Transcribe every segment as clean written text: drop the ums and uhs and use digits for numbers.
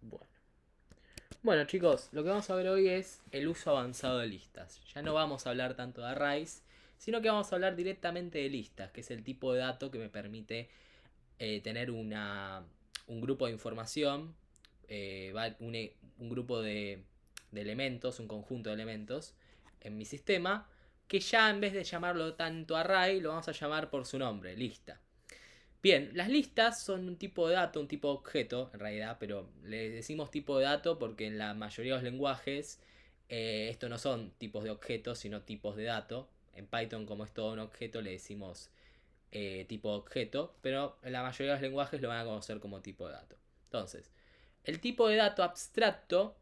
Bueno. Bueno, chicos, lo que vamos a ver hoy es el uso avanzado de listas. Ya no vamos a hablar tanto de arrays, sino que vamos a hablar directamente de listas, que es el tipo de dato que me permite tener un grupo de información, un grupo de elementos, un conjunto de elementos en mi sistema, que ya en vez de llamarlo tanto array, lo vamos a llamar por su nombre, lista. Bien, las listas son un tipo de dato, un tipo de objeto, en realidad, pero le decimos tipo de dato porque en la mayoría de los lenguajes esto no son tipos de objetos, sino tipos de dato. En Python, como es todo un objeto, le decimos tipo de objeto, pero en la mayoría de los lenguajes lo van a conocer como tipo de dato. Entonces, el tipo de dato abstracto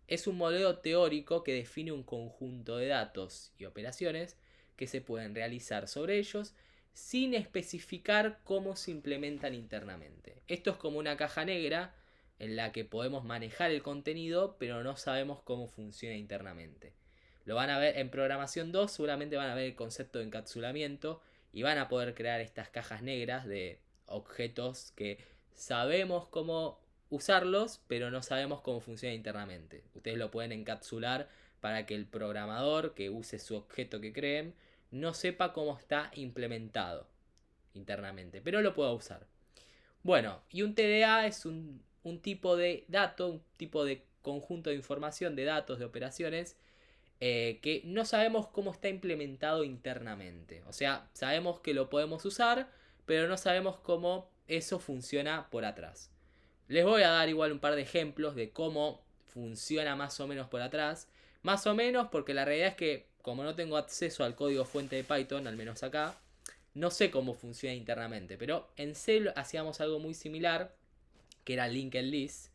es un modelo teórico que define un conjunto de datos y operaciones que se pueden realizar sobre ellos sin especificar cómo se implementan internamente. Esto es como una caja negra en la que podemos manejar el contenido, pero no sabemos cómo funciona internamente. Lo van a ver en programación 2, seguramente van a ver el concepto de encapsulamiento y van a poder crear estas cajas negras de objetos que sabemos cómo usarlos, pero no sabemos cómo funciona internamente. Ustedes lo pueden encapsular para que el programador que use su objeto que creen no sepa cómo está implementado internamente, pero lo pueda usar. Bueno, y un TDA es un tipo de dato, un tipo de conjunto de información, de datos, de operaciones, que no sabemos cómo está implementado internamente. O sea, sabemos que lo podemos usar, pero no sabemos cómo eso funciona por atrás. Les voy a dar igual un par de ejemplos de cómo funciona más o menos por atrás. Más o menos porque la realidad es que como no tengo acceso al código fuente de Python, al menos acá, no sé cómo funciona internamente. Pero en C hacíamos algo muy similar, que era linked list,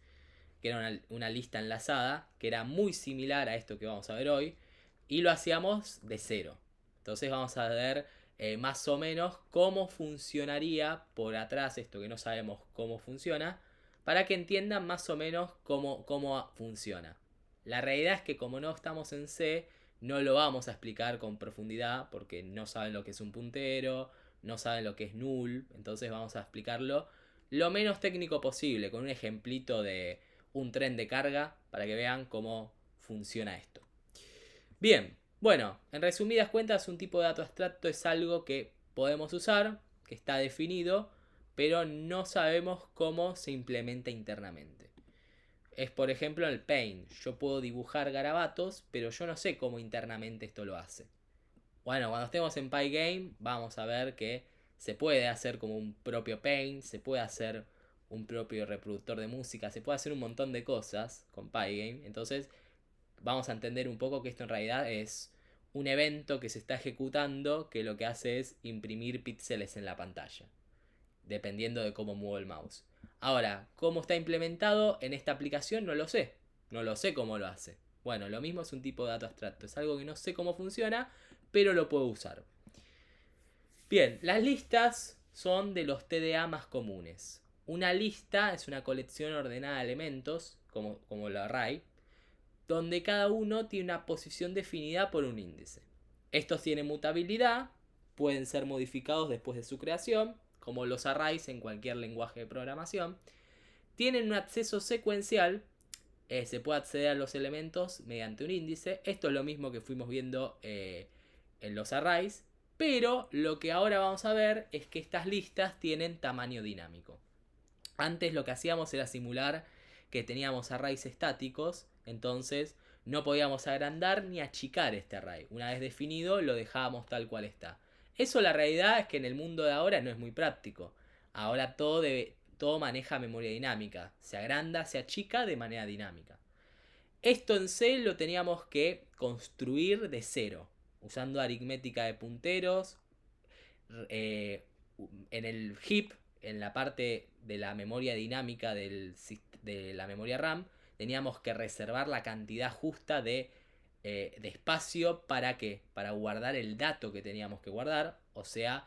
que era una lista enlazada, que era muy similar a esto que vamos a ver hoy, y lo hacíamos de cero. Entonces vamos a ver más o menos cómo funcionaría por atrás esto que no sabemos cómo funciona, para que entiendan más o menos cómo funciona. La realidad es que como no estamos en C, no lo vamos a explicar con profundidad porque no saben lo que es un puntero, no saben lo que es null, entonces vamos a explicarlo lo menos técnico posible, con un ejemplito de un tren de carga para que vean cómo funciona esto. Bien, bueno, en resumidas cuentas, un tipo de dato abstracto es algo que podemos usar, que está definido, pero no sabemos cómo se implementa internamente. Es por ejemplo el Paint. Yo puedo dibujar garabatos, pero yo no sé cómo internamente esto lo hace. Bueno, cuando estemos en Pygame vamos a ver que se puede hacer como un propio Paint, se puede hacer un propio reproductor de música, se puede hacer un montón de cosas con Pygame. Entonces vamos a entender un poco que esto en realidad es un evento que se está ejecutando que lo que hace es imprimir píxeles en la pantalla, dependiendo de cómo muevo el mouse. Ahora, ¿cómo está implementado en esta aplicación? No lo sé. No lo sé cómo lo hace. Bueno, lo mismo es un tipo de dato abstracto. Es algo que no sé cómo funciona, pero lo puedo usar. Bien, las listas son de los TDA más comunes. Una lista es una colección ordenada de elementos, como el array, donde cada uno tiene una posición definida por un índice. Estos tienen mutabilidad, pueden ser modificados después de su creación, como los arrays en cualquier lenguaje de programación. Tienen un acceso secuencial, se puede acceder a los elementos mediante un índice. Esto es lo mismo que fuimos viendo en los arrays, pero lo que ahora vamos a ver es que estas listas tienen tamaño dinámico. Antes lo que hacíamos era simular que teníamos arrays estáticos, entonces no podíamos agrandar ni achicar este array. Una vez definido lo dejábamos tal cual está. Eso la realidad es que en el mundo de ahora no es muy práctico. Ahora todo maneja memoria dinámica. Se agranda, se achica de manera dinámica. Esto en C lo teníamos que construir de cero, usando aritmética de punteros, eh, en el heap, en la parte de la memoria dinámica de la memoria RAM, teníamos que reservar la cantidad justa de espacio para qué, para guardar el dato que teníamos que guardar, o sea,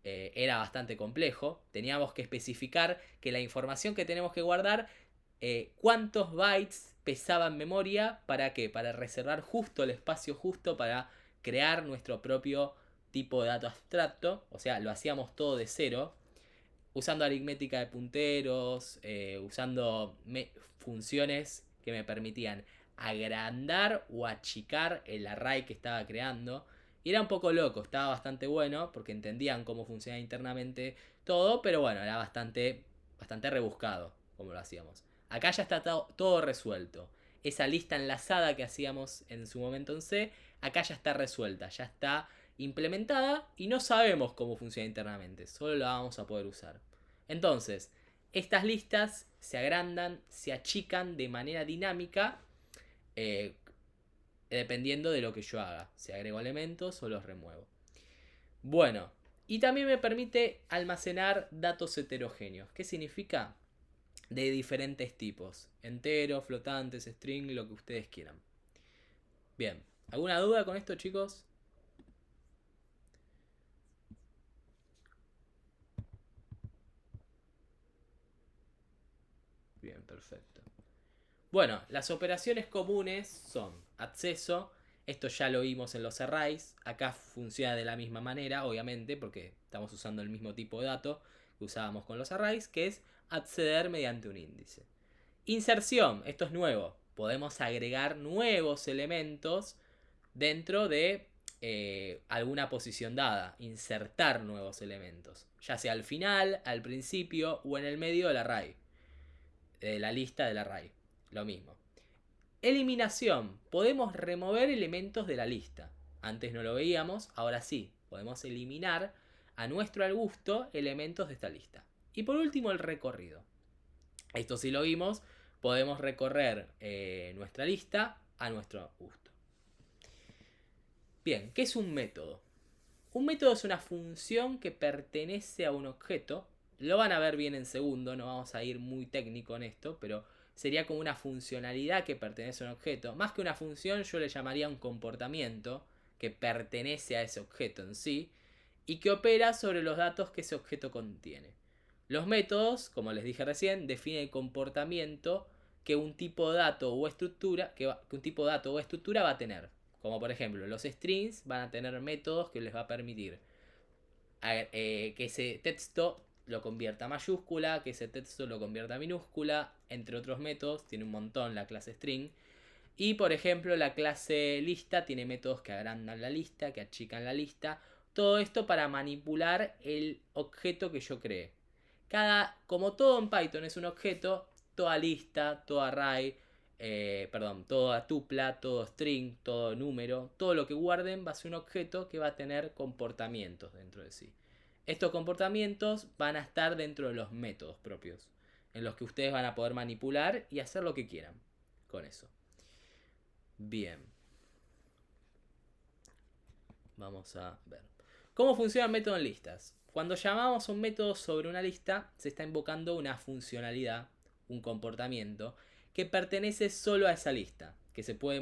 era bastante complejo. Teníamos que especificar que la información que tenemos que guardar, cuántos bytes pesaba en memoria, para qué, para reservar justo el espacio justo para crear nuestro propio tipo de dato abstracto, o sea, lo hacíamos todo de cero. usando aritmética de punteros, usando funciones que me permitían agrandar o achicar el array que estaba creando. Y era un poco loco, estaba bastante bueno porque entendían cómo funcionaba internamente todo, pero bueno, era bastante rebuscado como lo hacíamos. Acá ya está todo resuelto. Esa lista enlazada que hacíamos en su momento en C, acá ya está resuelta, ya está implementada y no sabemos cómo funciona internamente, solo la vamos a poder usar. Entonces, estas listas se agrandan, se achican de manera dinámica eh, dependiendo de lo que yo haga. Si agrego elementos o los remuevo. Bueno, y también me permite almacenar datos heterogéneos. ¿Qué significa? De diferentes tipos. Enteros, flotantes, string, lo que ustedes quieran. Bien, ¿alguna duda con esto, chicos? Bien, perfecto. Bueno, las operaciones comunes son acceso. Esto ya lo vimos en los arrays. Acá funciona de la misma manera, obviamente, porque estamos usando el mismo tipo de dato que usábamos con los arrays, que es acceder mediante un índice. Inserción, esto es nuevo. Podemos agregar nuevos elementos dentro de alguna posición dada. Insertar nuevos elementos. Ya sea al final, al principio o en el medio del array. De la lista del array. Lo mismo. Eliminación. Podemos remover elementos de la lista. Antes no lo veíamos, ahora sí. Podemos eliminar a nuestro gusto elementos de esta lista. Y por último el recorrido. Esto sí lo vimos. Podemos recorrer nuestra lista a nuestro gusto. Bien, ¿qué es un método? Un método es una función que pertenece a un objeto. Lo van a ver bien en segundo, no vamos a ir muy técnico en esto, pero sería como una funcionalidad que pertenece a un objeto. Más que una función, yo le llamaría un comportamiento que pertenece a ese objeto en sí y que opera sobre los datos que ese objeto contiene. Los métodos, como les dije recién, definen el comportamiento que un tipo de dato o estructura, va a tener. Como por ejemplo, los strings van a tener métodos que les va a permitir que ese texto lo convierta a mayúscula, que ese texto lo convierta a minúscula, entre otros métodos. Tiene un montón la clase string. Y por ejemplo, la clase lista tiene métodos que agrandan la lista, que achican la lista. Todo esto para manipular el objeto que yo creé. Como todo en Python es un objeto, toda lista, todo array, toda tupla, todo string, todo número, todo lo que guarden va a ser un objeto que va a tener comportamientos dentro de sí. Estos comportamientos van a estar dentro de los métodos propios, en los que ustedes van a poder manipular y hacer lo que quieran con eso. Bien. Vamos a ver. ¿Cómo funciona el método en listas? Cuando llamamos a un método sobre una lista, se está invocando una funcionalidad, un comportamiento, que pertenece solo a esa lista, que puede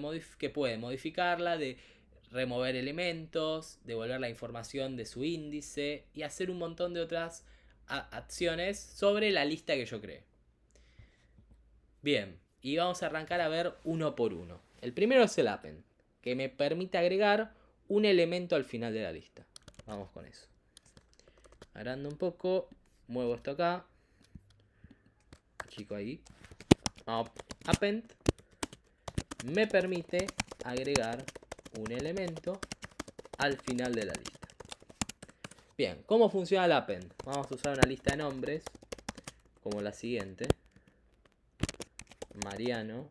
modificarla, de remover elementos, devolver la información de su índice y hacer un montón de otras acciones sobre la lista que yo creé. Bien, y vamos a arrancar a ver uno por uno. El primero es el append, que me permite agregar un elemento al final de la lista. Vamos con eso. Agrando un poco, muevo esto acá, chico ahí. Append me permite agregar un elemento al final de la lista. Bien, ¿cómo funciona el append? Vamos a usar una lista de nombres como la siguiente: Mariano,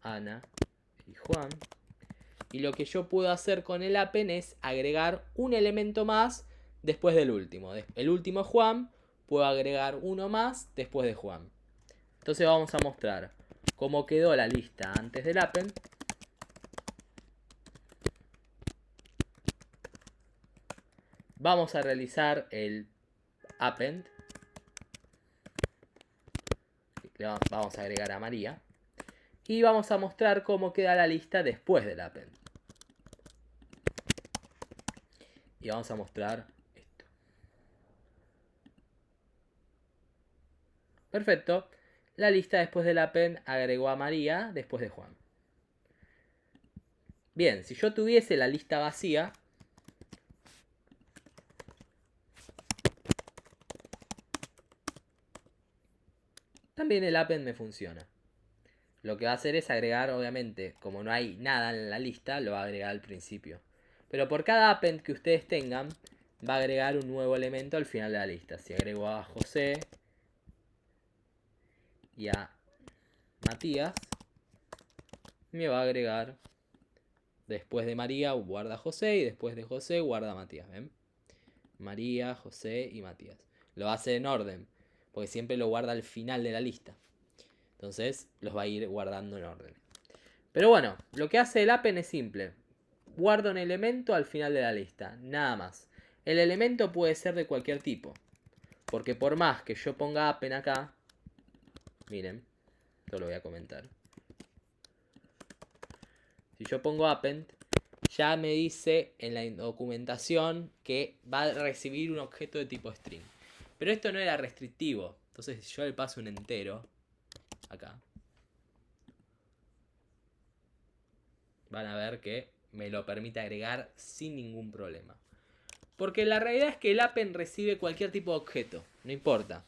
Ana y Juan. Y lo que yo puedo hacer con el append es agregar un elemento más después del último. El último es Juan, puedo agregar uno más después de Juan. Entonces vamos a mostrar cómo quedó la lista antes del append. Vamos a realizar el append. Vamos a agregar a María. Y vamos a mostrar cómo queda la lista después del append. Y vamos a mostrar esto. Perfecto. La lista después del append agregó a María después de Juan. Bien, si yo tuviese la lista vacía, también el append me funciona. Lo que va a hacer es agregar, obviamente, como no hay nada en la lista, lo va a agregar al principio. Pero por cada append que ustedes tengan, va a agregar un nuevo elemento al final de la lista. Si agrego a José y a Matías, me va a agregar después de María guarda José y después de José guarda Matías. ¿Ven? María, José y Matías. Lo hace en orden, porque siempre lo guarda al final de la lista. Entonces los va a ir guardando en orden. Pero bueno, lo que hace el append es simple. Guarda un elemento al final de la lista, nada más. El elemento puede ser de cualquier tipo. Porque por más que yo ponga append acá, miren, esto lo voy a comentar. Si yo pongo append, ya me dice en la documentación que va a recibir un objeto de tipo string. Pero esto no era restrictivo. Entonces si yo le paso un entero, acá, van a ver que me lo permite agregar sin ningún problema. Porque la realidad es que el append recibe cualquier tipo de objeto, no importa.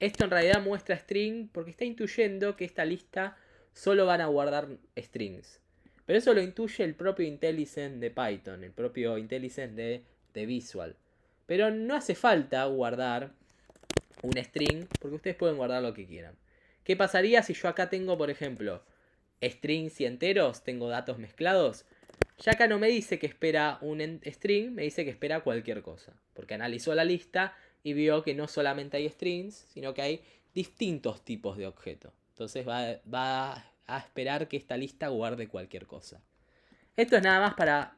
Esto en realidad muestra string porque está intuyendo que esta lista solo van a guardar strings. Pero eso lo intuye el propio IntelliSense de Python, el propio IntelliSense de Visual. Pero no hace falta guardar un string porque ustedes pueden guardar lo que quieran. ¿Qué pasaría si yo acá tengo, por ejemplo, strings y enteros? Tengo datos mezclados. Ya acá no me dice que espera un string, me dice que espera cualquier cosa. Porque analizó la lista y vio que no solamente hay strings, sino que hay distintos tipos de objetos. Entonces va a esperar que esta lista guarde cualquier cosa. Esto es nada más para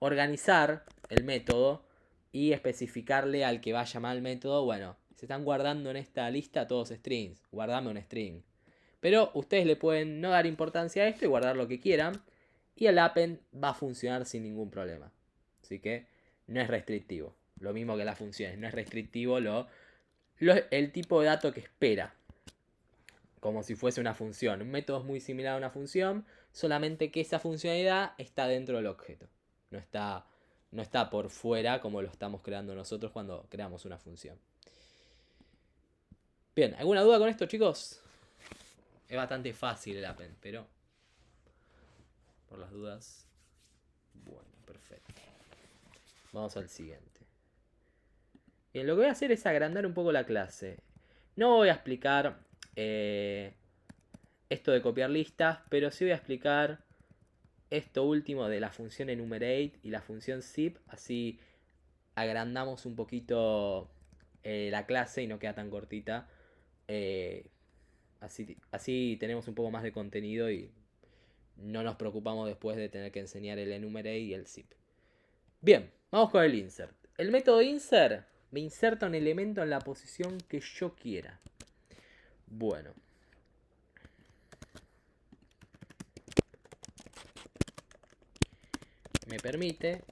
organizar el método y especificarle al que va a llamar al método, bueno, se están guardando en esta lista todos strings, guardame un string. Pero ustedes le pueden no dar importancia a esto y guardar lo que quieran. Y el append va a funcionar sin ningún problema. Así que no es restrictivo. Lo mismo que las funciones. No es restrictivo el tipo de dato que espera. Como si fuese una función. Un método es muy similar a una función. Solamente que esa funcionalidad está dentro del objeto. No está por fuera como lo estamos creando nosotros cuando creamos una función. Bien, ¿alguna duda con esto, chicos? Es bastante fácil el append, pero por las dudas. Bueno, perfecto. Vamos al siguiente. Bien, lo que voy a hacer es agrandar un poco la clase. No voy a explicar esto de copiar listas, pero sí voy a explicar esto último de la función enumerate y la función zip. Así agrandamos un poquito la clase y no queda tan cortita. Así tenemos un poco más de contenido y no nos preocupamos después de tener que enseñar el enumerate y el zip. Bien, vamos con el insert. El método insert me inserta un elemento en la posición que yo quiera. Bueno. Me permite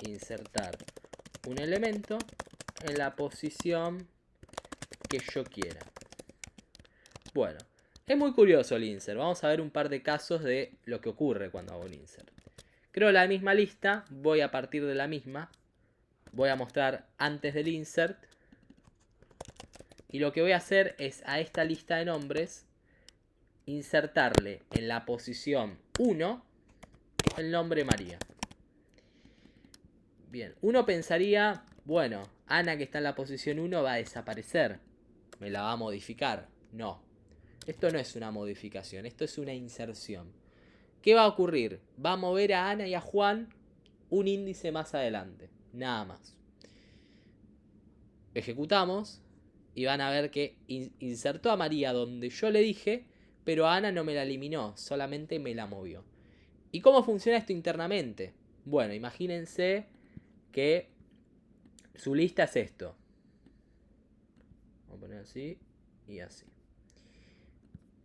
insertar un elemento en la posición que yo quiera. Bueno, es muy curioso el insert. Vamos a ver un par de casos de lo que ocurre cuando hago un insert. Creo la misma lista, voy a partir de la misma. Voy a mostrar antes del insert. Y lo que voy a hacer es a esta lista de nombres insertarle en la posición 1 el nombre María. Bien, uno pensaría, bueno, Ana que está en la posición 1 va a desaparecer. Me la va a modificar. No, esto no es una modificación, esto es una inserción. ¿Qué va a ocurrir? Va a mover a Ana y a Juan un índice más adelante, nada más. Ejecutamos y van a ver que insertó a María donde yo le dije, pero a Ana no me la eliminó, solamente me la movió. ¿Y cómo funciona esto internamente? Bueno, imagínense que su lista es esto. Vamos a poner así y así.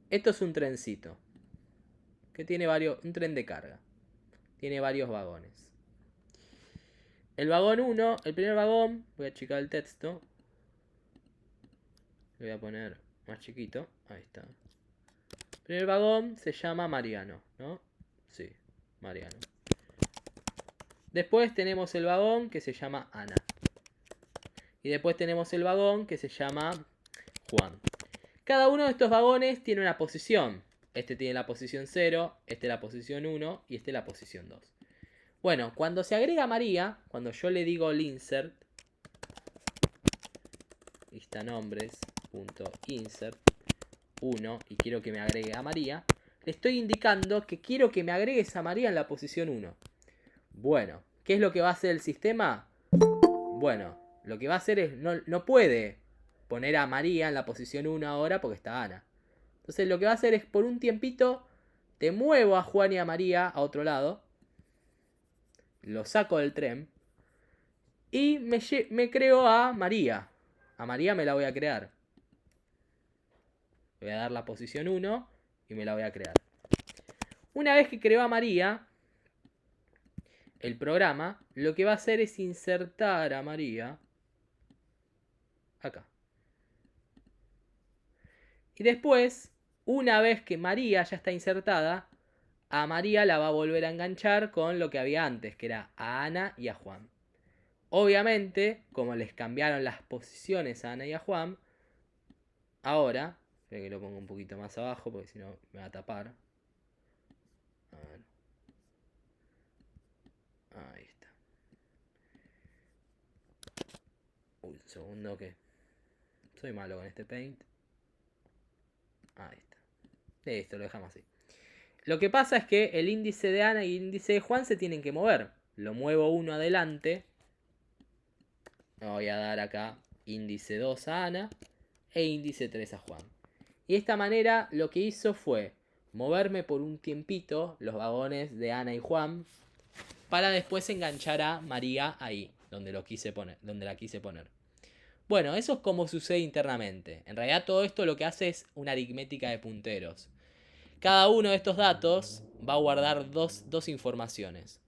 Esto es un trencito que tiene un tren de carga. Tiene varios vagones. El vagón 1, el primer vagón, voy a achicar el texto. Lo voy a poner más chiquito. Ahí está. El primer vagón se llama Mariano, ¿no? Sí, Mariano. Después tenemos el vagón que se llama Ana. Y después tenemos el vagón que se llama Juan. Cada uno de estos vagones tiene una posición. Este tiene la posición 0, este la posición 1 y este la posición 2. Bueno, cuando se agrega María, cuando yo le digo el insert, listanombres.insert 1 y quiero que me agregue a María, le estoy indicando que quiero que me agregues a María en la posición 1. Bueno, ¿qué es lo que va a hacer el sistema? Bueno, lo que va a hacer es, no puede poner a María en la posición 1 ahora porque está Ana. Entonces lo que va a hacer es, por un tiempito, te muevo a Juan y a María a otro lado, lo saco del tren y me creo a María. A María me la voy a crear. Voy a dar la posición 1 y me la voy a crear. Una vez que creo a María, el programa lo que va a hacer es insertar a María acá. Y después, una vez que María ya está insertada, a María la va a volver a enganchar con lo que había antes, que era a Ana y a Juan. Obviamente, como les cambiaron las posiciones a Ana y a Juan, ahora, espero que lo ponga un poquito más abajo porque si no me va a tapar. A ver. Ahí está. Uy, un segundo que soy malo con este paint. Ahí está. Listo, lo dejamos así. Lo que pasa es que el índice de Ana y el índice de Juan se tienen que mover. Lo muevo uno adelante. Voy a dar acá índice 2 a Ana e índice 3 a Juan. Y de esta manera lo que hizo fue moverme por un tiempito los vagones de Ana y Juan para después enganchar a María ahí, donde la quise poner. Bueno, eso es como sucede internamente. En realidad todo esto lo que hace es una aritmética de punteros. Cada uno de estos datos va a guardar dos informaciones.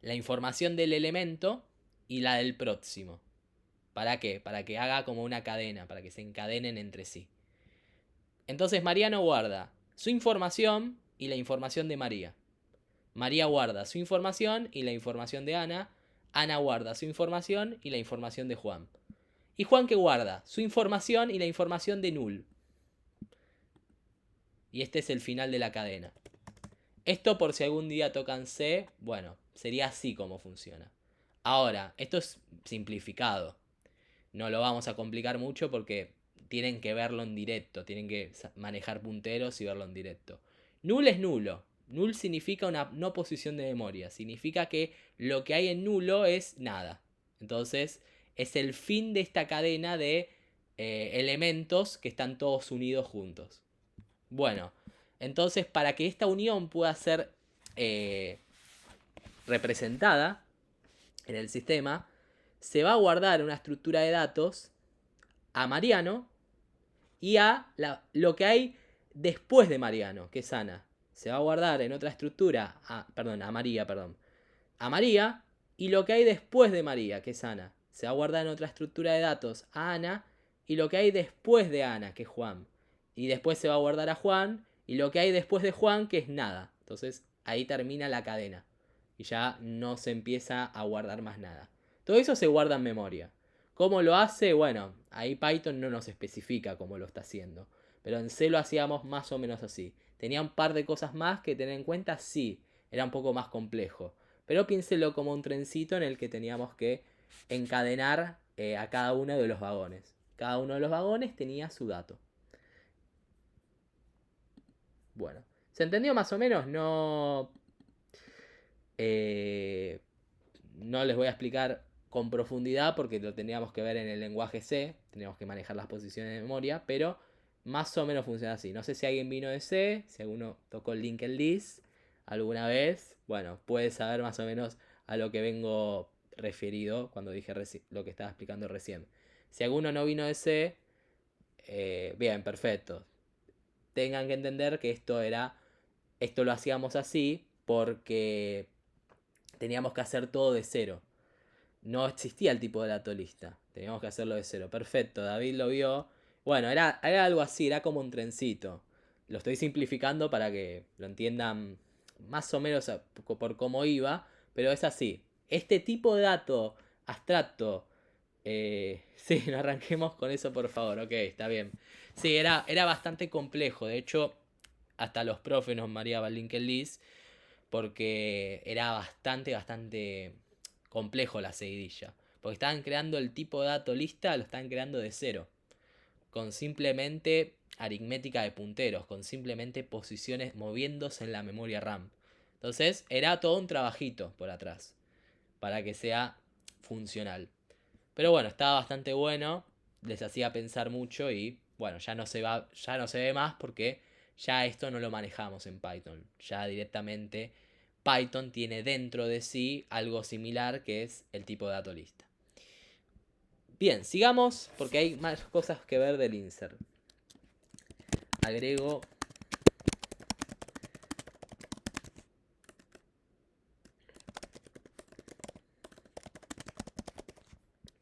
La información del elemento y la del próximo. ¿Para qué? Para que haga como una cadena, para que se encadenen entre sí. Entonces Mariano guarda su información y la información de María. María guarda su información y la información de Ana. Ana guarda su información y la información de Juan. Y Juan que guarda su información y la información de Null. Y este es el final de la cadena. Esto por si algún día tocan C, bueno, sería así como funciona. Ahora, esto es simplificado. No lo vamos a complicar mucho porque tienen que verlo en directo, tienen que manejar punteros y verlo en directo. Null es nulo. Null significa una no posición de memoria. Significa que lo que hay en nulo es nada. Entonces, es el fin de esta cadena de elementos que están todos unidos juntos. Bueno, entonces para que esta unión pueda ser representada en el sistema, se va a guardar una estructura de datos a Mariano y a lo que hay después de Mariano, que es Ana. Se va a guardar en otra estructura a María, a María y lo que hay después de María, que es Ana. Se va a guardar en otra estructura de datos a Ana y lo que hay después de Ana, que es Juan. Y después se va a guardar a Juan y lo que hay después de Juan, que es nada. Entonces ahí termina la cadena y ya no se empieza a guardar más nada. Todo eso se guarda en memoria. ¿Cómo lo hace? Bueno, ahí Python no nos especifica cómo lo está haciendo. Pero en C lo hacíamos más o menos así. Tenía un par de cosas más que tener en cuenta, sí, era un poco más complejo. Pero piénselo como un trencito en el que teníamos que encadenar a cada uno de los vagones. Cada uno de los vagones tenía su dato. Bueno, ¿se entendió más o menos? No les voy a explicar con profundidad porque lo teníamos que ver en el lenguaje C. Teníamos que manejar las posiciones de memoria, pero más o menos funciona así. No sé si alguien vino de C, si alguno tocó el linked list alguna vez. Bueno, puede saber más o menos a lo que vengo referido cuando dije lo que estaba explicando recién. Si alguno no vino de C, bien, perfecto. Tengan que entender que esto lo hacíamos así porque teníamos que hacer todo de cero. No existía el tipo de dato lista. Teníamos que hacerlo de cero. Perfecto, David lo vio. Bueno, era algo así, era como un trencito. Lo estoy simplificando para que lo entiendan más o menos por cómo iba, pero es así. Este tipo de dato abstracto, sí, no arranquemos con eso por favor, ok, está bien. Sí, era bastante complejo. De hecho, hasta los profes nos mareaban linked list porque era bastante complejo la seguidilla. Porque estaban creando el tipo de dato lista, lo estaban creando de cero. Con simplemente aritmética de punteros, con simplemente posiciones moviéndose en la memoria RAM. Entonces era todo un trabajito por atrás para que sea funcional. Pero bueno, estaba bastante bueno, les hacía pensar mucho y bueno, ya no se ve más porque ya esto no lo manejamos en Python. Ya directamente Python tiene dentro de sí algo similar que es el tipo de dato lista. Bien, sigamos porque hay más cosas que ver del insert. Agrego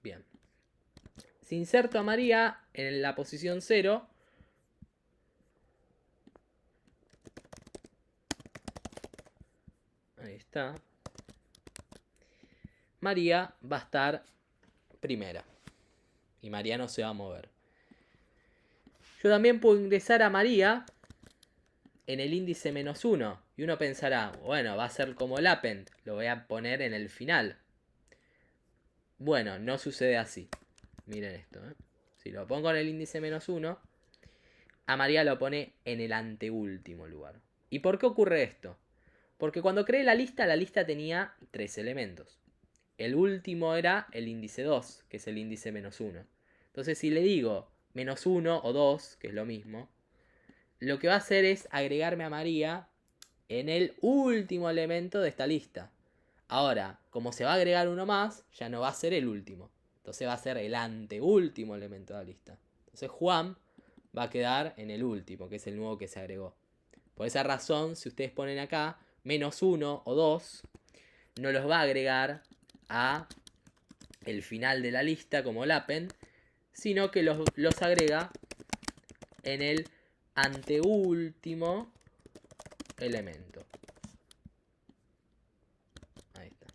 bien. Si inserto a María en la posición 0, ahí está, María va a estar primera y María no se va a mover. Yo también puedo ingresar a María en el índice -1 y uno pensará, bueno, va a ser como el append, lo voy a poner en el final. Bueno, no sucede así. Miren esto, ¿eh? Si lo pongo en el índice -1, a María lo pone en el anteúltimo lugar. ¿Y por qué ocurre esto? Porque cuando creé la lista tenía 3 elementos. El último era el índice 2, que es el índice -1. Entonces si le digo -1 o 2, que es lo mismo, lo que va a hacer es agregarme a María en el último elemento de esta lista. Ahora, como se va a agregar uno más, ya no va a ser el último. Entonces va a ser el anteúltimo elemento de la lista. Entonces Juan va a quedar en el último, que es el nuevo que se agregó. Por esa razón, si ustedes ponen acá -1 o 2, no los va a agregar a el final de la lista como el append, sino que los agrega en el anteúltimo elemento. Ahí está.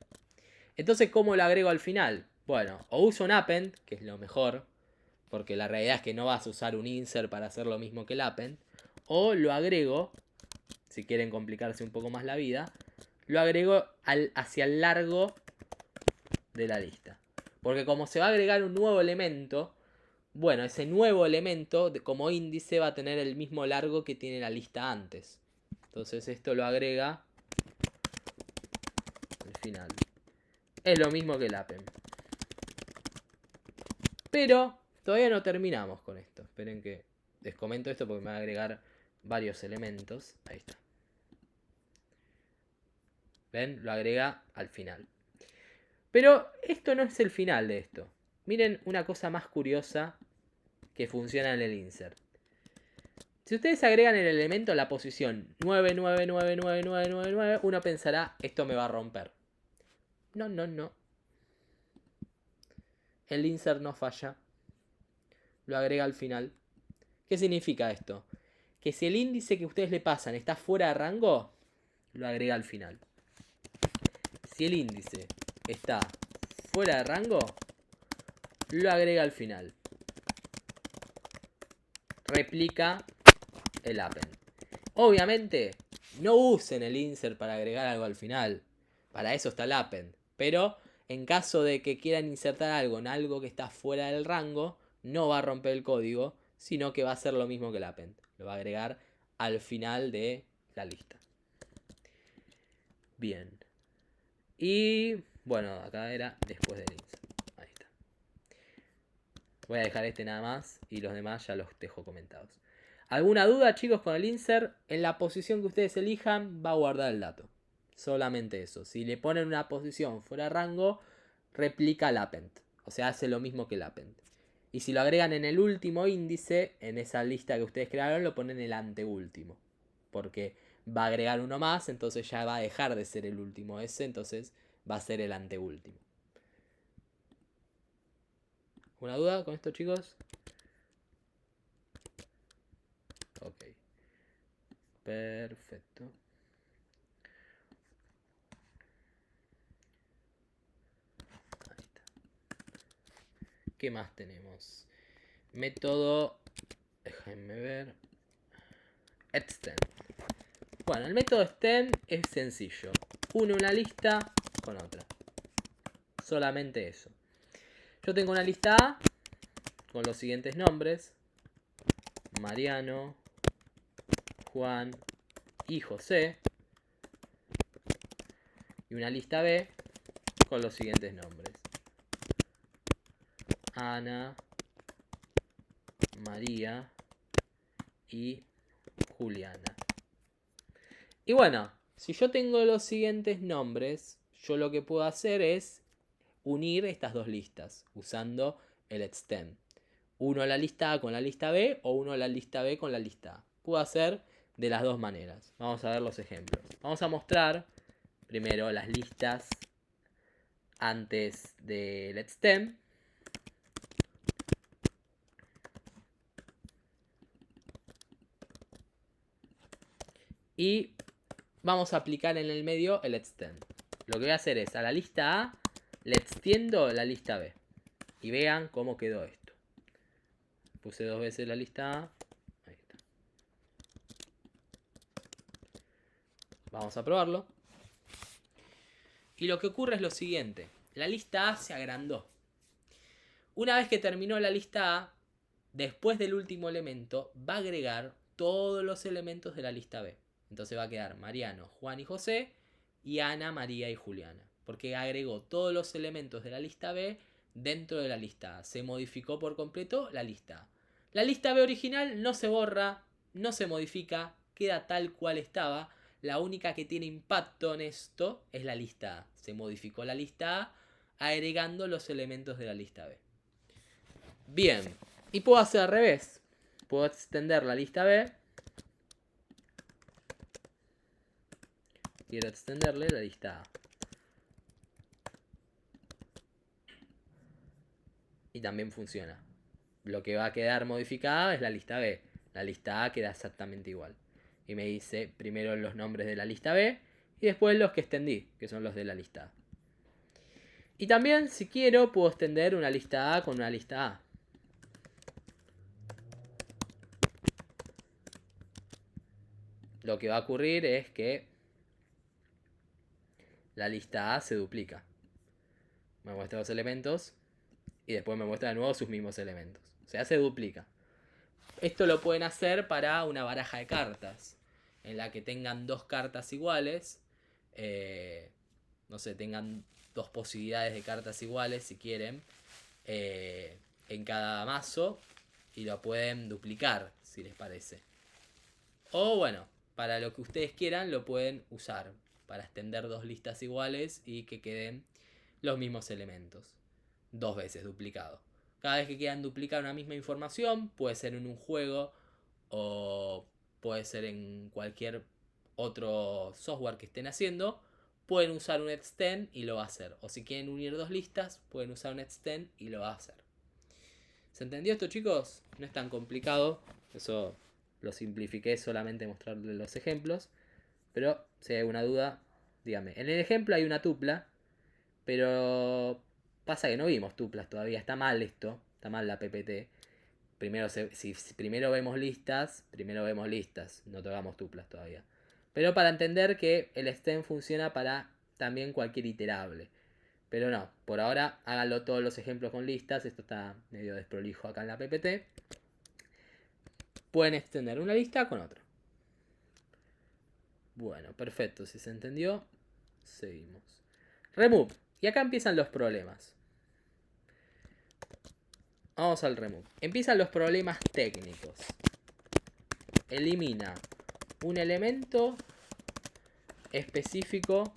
Entonces, ¿cómo lo agrego al final? Bueno, o uso un append, que es lo mejor, porque la realidad es que no vas a usar un insert para hacer lo mismo que el append, o lo agrego, si quieren complicarse un poco más la vida, lo agrego hacia el largo de la lista. Porque como se va a agregar un nuevo elemento, bueno, ese nuevo elemento como índice va a tener el mismo largo que tiene la lista antes. Entonces esto lo agrega al final. Es lo mismo que el append. Pero todavía no terminamos con esto. Esperen que les comento esto porque me va a agregar varios elementos. Ahí está. ¿Ven? Lo agrega al final. Pero esto no es el final de esto. Miren una cosa más curiosa que funciona en el insert. Si ustedes agregan el elemento a la posición 9999999, uno pensará, esto me va a romper. No, no, no. El insert no falla. Lo agrega al final. ¿Qué significa esto? Que si el índice que ustedes le pasan está fuera de rango, lo agrega al final. Si el índice está fuera de rango, lo agrega al final. Replica el append. Obviamente, no usen el insert para agregar algo al final. Para eso está el append. Pero en caso de que quieran insertar algo en algo que está fuera del rango, no va a romper el código, sino que va a hacer lo mismo que el append. Lo va a agregar al final de la lista. Bien. Y bueno, acá era después del insert. Ahí está. Voy a dejar este nada más y los demás ya los dejo comentados. ¿Alguna duda, chicos, con el insert? En la posición que ustedes elijan va a guardar el dato. Solamente eso. Si le ponen una posición fuera de rango, replica el append. O sea, hace lo mismo que el append. Y si lo agregan en el último índice, en esa lista que ustedes crearon, lo ponen en el anteúltimo. Porque va a agregar uno más, entonces ya va a dejar de ser el último ese, entonces va a ser el anteúltimo. ¿Una duda con esto, chicos? Ok. Perfecto. Ahí está. ¿Qué más tenemos? Método Déjenme ver. Extend. Bueno, el método extend es sencillo. Une una lista con otra. Solamente eso. Yo tengo una lista A con los siguientes nombres: Mariano, Juan y José. Y una lista B con los siguientes nombres: Ana, María y Juliana. Y bueno, si yo tengo los siguientes nombres, yo lo que puedo hacer es unir estas dos listas usando el extend. Uno la lista A con la lista B o uno la lista B con la lista A. Puedo hacer de las dos maneras. Vamos a ver los ejemplos. Vamos a mostrar primero las listas antes del extend. Y vamos a aplicar en el medio el extend. Lo que voy a hacer es a la lista A le extiendo la lista B. Y vean cómo quedó esto. Puse dos veces la lista A. Ahí está. Vamos a probarlo. Y lo que ocurre es lo siguiente. La lista A se agrandó. Una vez que terminó la lista A, después del último elemento, va a agregar todos los elementos de la lista B. Entonces va a quedar Mariano, Juan y José y Ana, María y Juliana. Porque agregó todos los elementos de la lista B dentro de la lista A. Se modificó por completo la lista A. La lista B original no se borra, no se modifica, queda tal cual estaba. La única que tiene impacto en esto es la lista A. Se modificó la lista A agregando los elementos de la lista B. Bien, y puedo hacer al revés. Puedo extender la lista B. Quiero extenderle la lista A. Y también funciona. Lo que va a quedar modificada es la lista B. La lista A queda exactamente igual. Y me dice primero los nombres de la lista B y después los que extendí, que son los de la lista A. Y también, si quiero, puedo extender una lista A con una lista A. Lo que va a ocurrir es que la lista A se duplica. Me muestra los elementos y después me muestra de nuevo sus mismos elementos. O sea, se duplica. Esto lo pueden hacer para una baraja de cartas, en la que tengan dos cartas iguales. No sé, tengan dos posibilidades de cartas iguales si quieren en cada mazo y lo pueden duplicar si les parece. O bueno, para lo que ustedes quieran lo pueden usar para extender dos listas iguales y que queden los mismos elementos dos veces duplicado. Cada vez que quieran duplicar una misma información, puede ser en un juego o puede ser en cualquier otro software que estén haciendo, pueden usar un extend y lo va a hacer. O si quieren unir dos listas, pueden usar un extend y lo va a hacer. ¿Se entendió esto, chicos? No es tan complicado. Eso lo simplifiqué solamente mostrarles los ejemplos. Pero si hay alguna duda, díganme. En el ejemplo hay una tupla, pero pasa que no vimos tuplas todavía. Está mal esto. Está mal la PPT. Si primero vemos listas, no tocamos tuplas todavía. Pero para entender que el extend funciona para también cualquier iterable. Pero no, por ahora háganlo todos los ejemplos con listas. Esto está medio desprolijo acá en la PPT. Pueden extender una lista con otra. Bueno, perfecto. Si se entendió, seguimos. Remove. Y acá empiezan los problemas. Vamos al remove. Empiezan los problemas técnicos. Elimina un elemento específico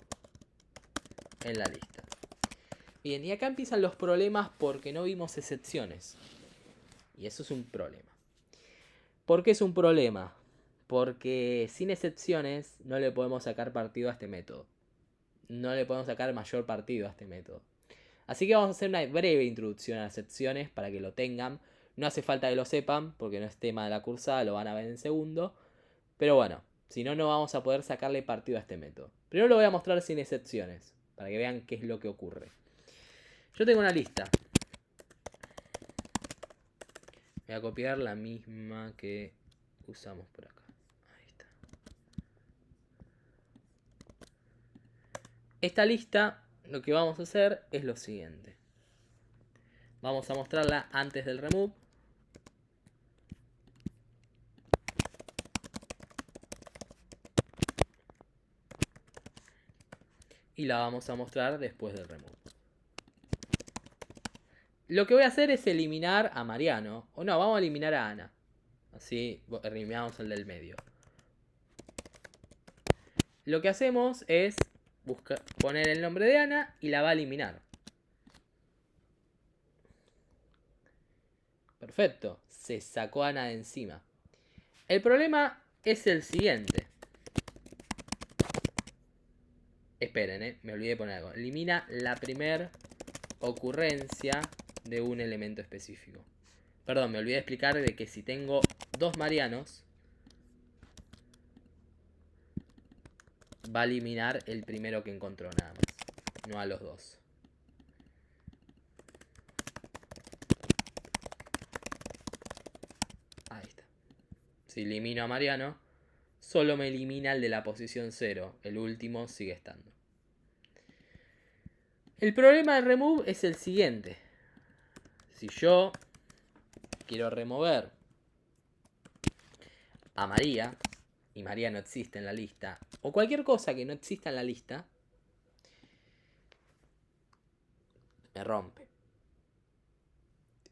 en la lista. Bien, y acá empiezan los problemas porque no vimos excepciones. Y eso es un problema. ¿Por qué es un problema? Porque sin excepciones no le podemos sacar partido a este método. No le podemos sacar mayor partido a este método. Así que vamos a hacer una breve introducción a las excepciones para que lo tengan. No hace falta que lo sepan porque no es tema de la cursada, lo van a ver en segundo. Pero bueno, si no, no vamos a poder sacarle partido a este método. Primero lo voy a mostrar sin excepciones, para que vean qué es lo que ocurre. Yo tengo una lista. Voy a copiar la misma que usamos por acá. Ahí está. Esta lista, lo que vamos a hacer es lo siguiente. Vamos a mostrarla antes del remove. Y la vamos a mostrar después del remove. Lo que voy a hacer es eliminar a Mariano. O no, vamos a eliminar a Ana. Así eliminamos el del medio. Lo que hacemos es poner el nombre de Ana y la va a eliminar. Perfecto. Se sacó a Ana de encima. El problema es el siguiente. Esperen, me olvidé de poner algo. Elimina la primera ocurrencia de un elemento específico. Perdón, me olvidé de explicar de que si tengo dos Marianos, va a eliminar el primero que encontró nada más, no a los dos. Ahí está. Si elimino a Mariano, solo me elimina el de la posición 0. El último sigue estando. El problema de remove es el siguiente. Si yo quiero remover a María, y María no existe en la lista, o cualquier cosa que no exista en la lista, me rompe.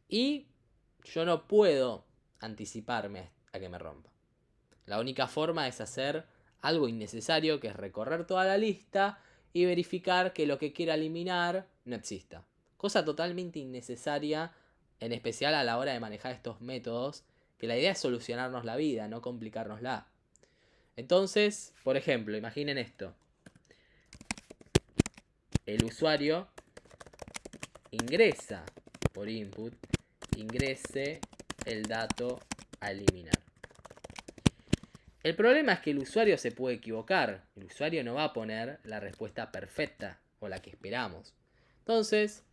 Y yo no puedo anticiparme a que me rompa. La única forma es hacer algo innecesario, que es recorrer toda la lista y verificar que lo que quiera eliminar no exista. Cosa totalmente innecesaria, en especial a la hora de manejar estos métodos, que la idea es solucionarnos la vida, no complicárnosla. Entonces, por ejemplo, imaginen esto. El usuario ingresa por input, ingrese el dato a eliminar. El problema es que el usuario se puede equivocar. El usuario no va a poner la respuesta perfecta o la que esperamos. Entonces,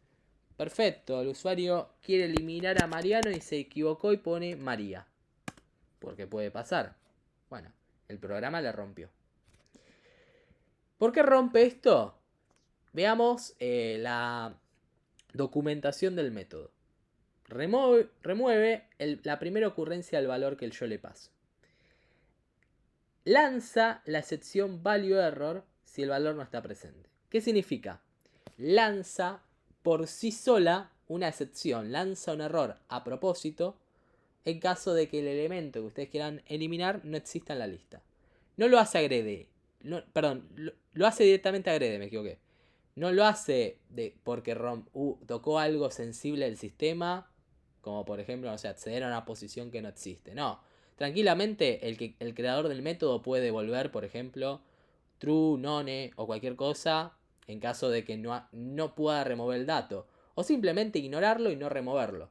perfecto, el usuario quiere eliminar a Mariano y se equivocó y pone María. Porque puede pasar. Bueno, el programa le rompió. ¿Por qué rompe esto? Veamos la documentación del método. Remueve la primera ocurrencia del valor que yo le paso. Lanza la excepción value error si el valor no está presente. ¿Qué significa? Lanza por sí sola una excepción, lanza un error a propósito en caso de que el elemento que ustedes quieran eliminar no exista en la lista. No lo hace agrede. No, perdón, lo hace directamente agrede, me equivoqué. No lo hace porque tocó algo sensible del sistema, como por ejemplo, no sé, acceder a una posición que no existe. No, tranquilamente el creador del método puede devolver, por ejemplo, true, none o cualquier cosa en caso de que no pueda remover el dato. O simplemente ignorarlo y no removerlo.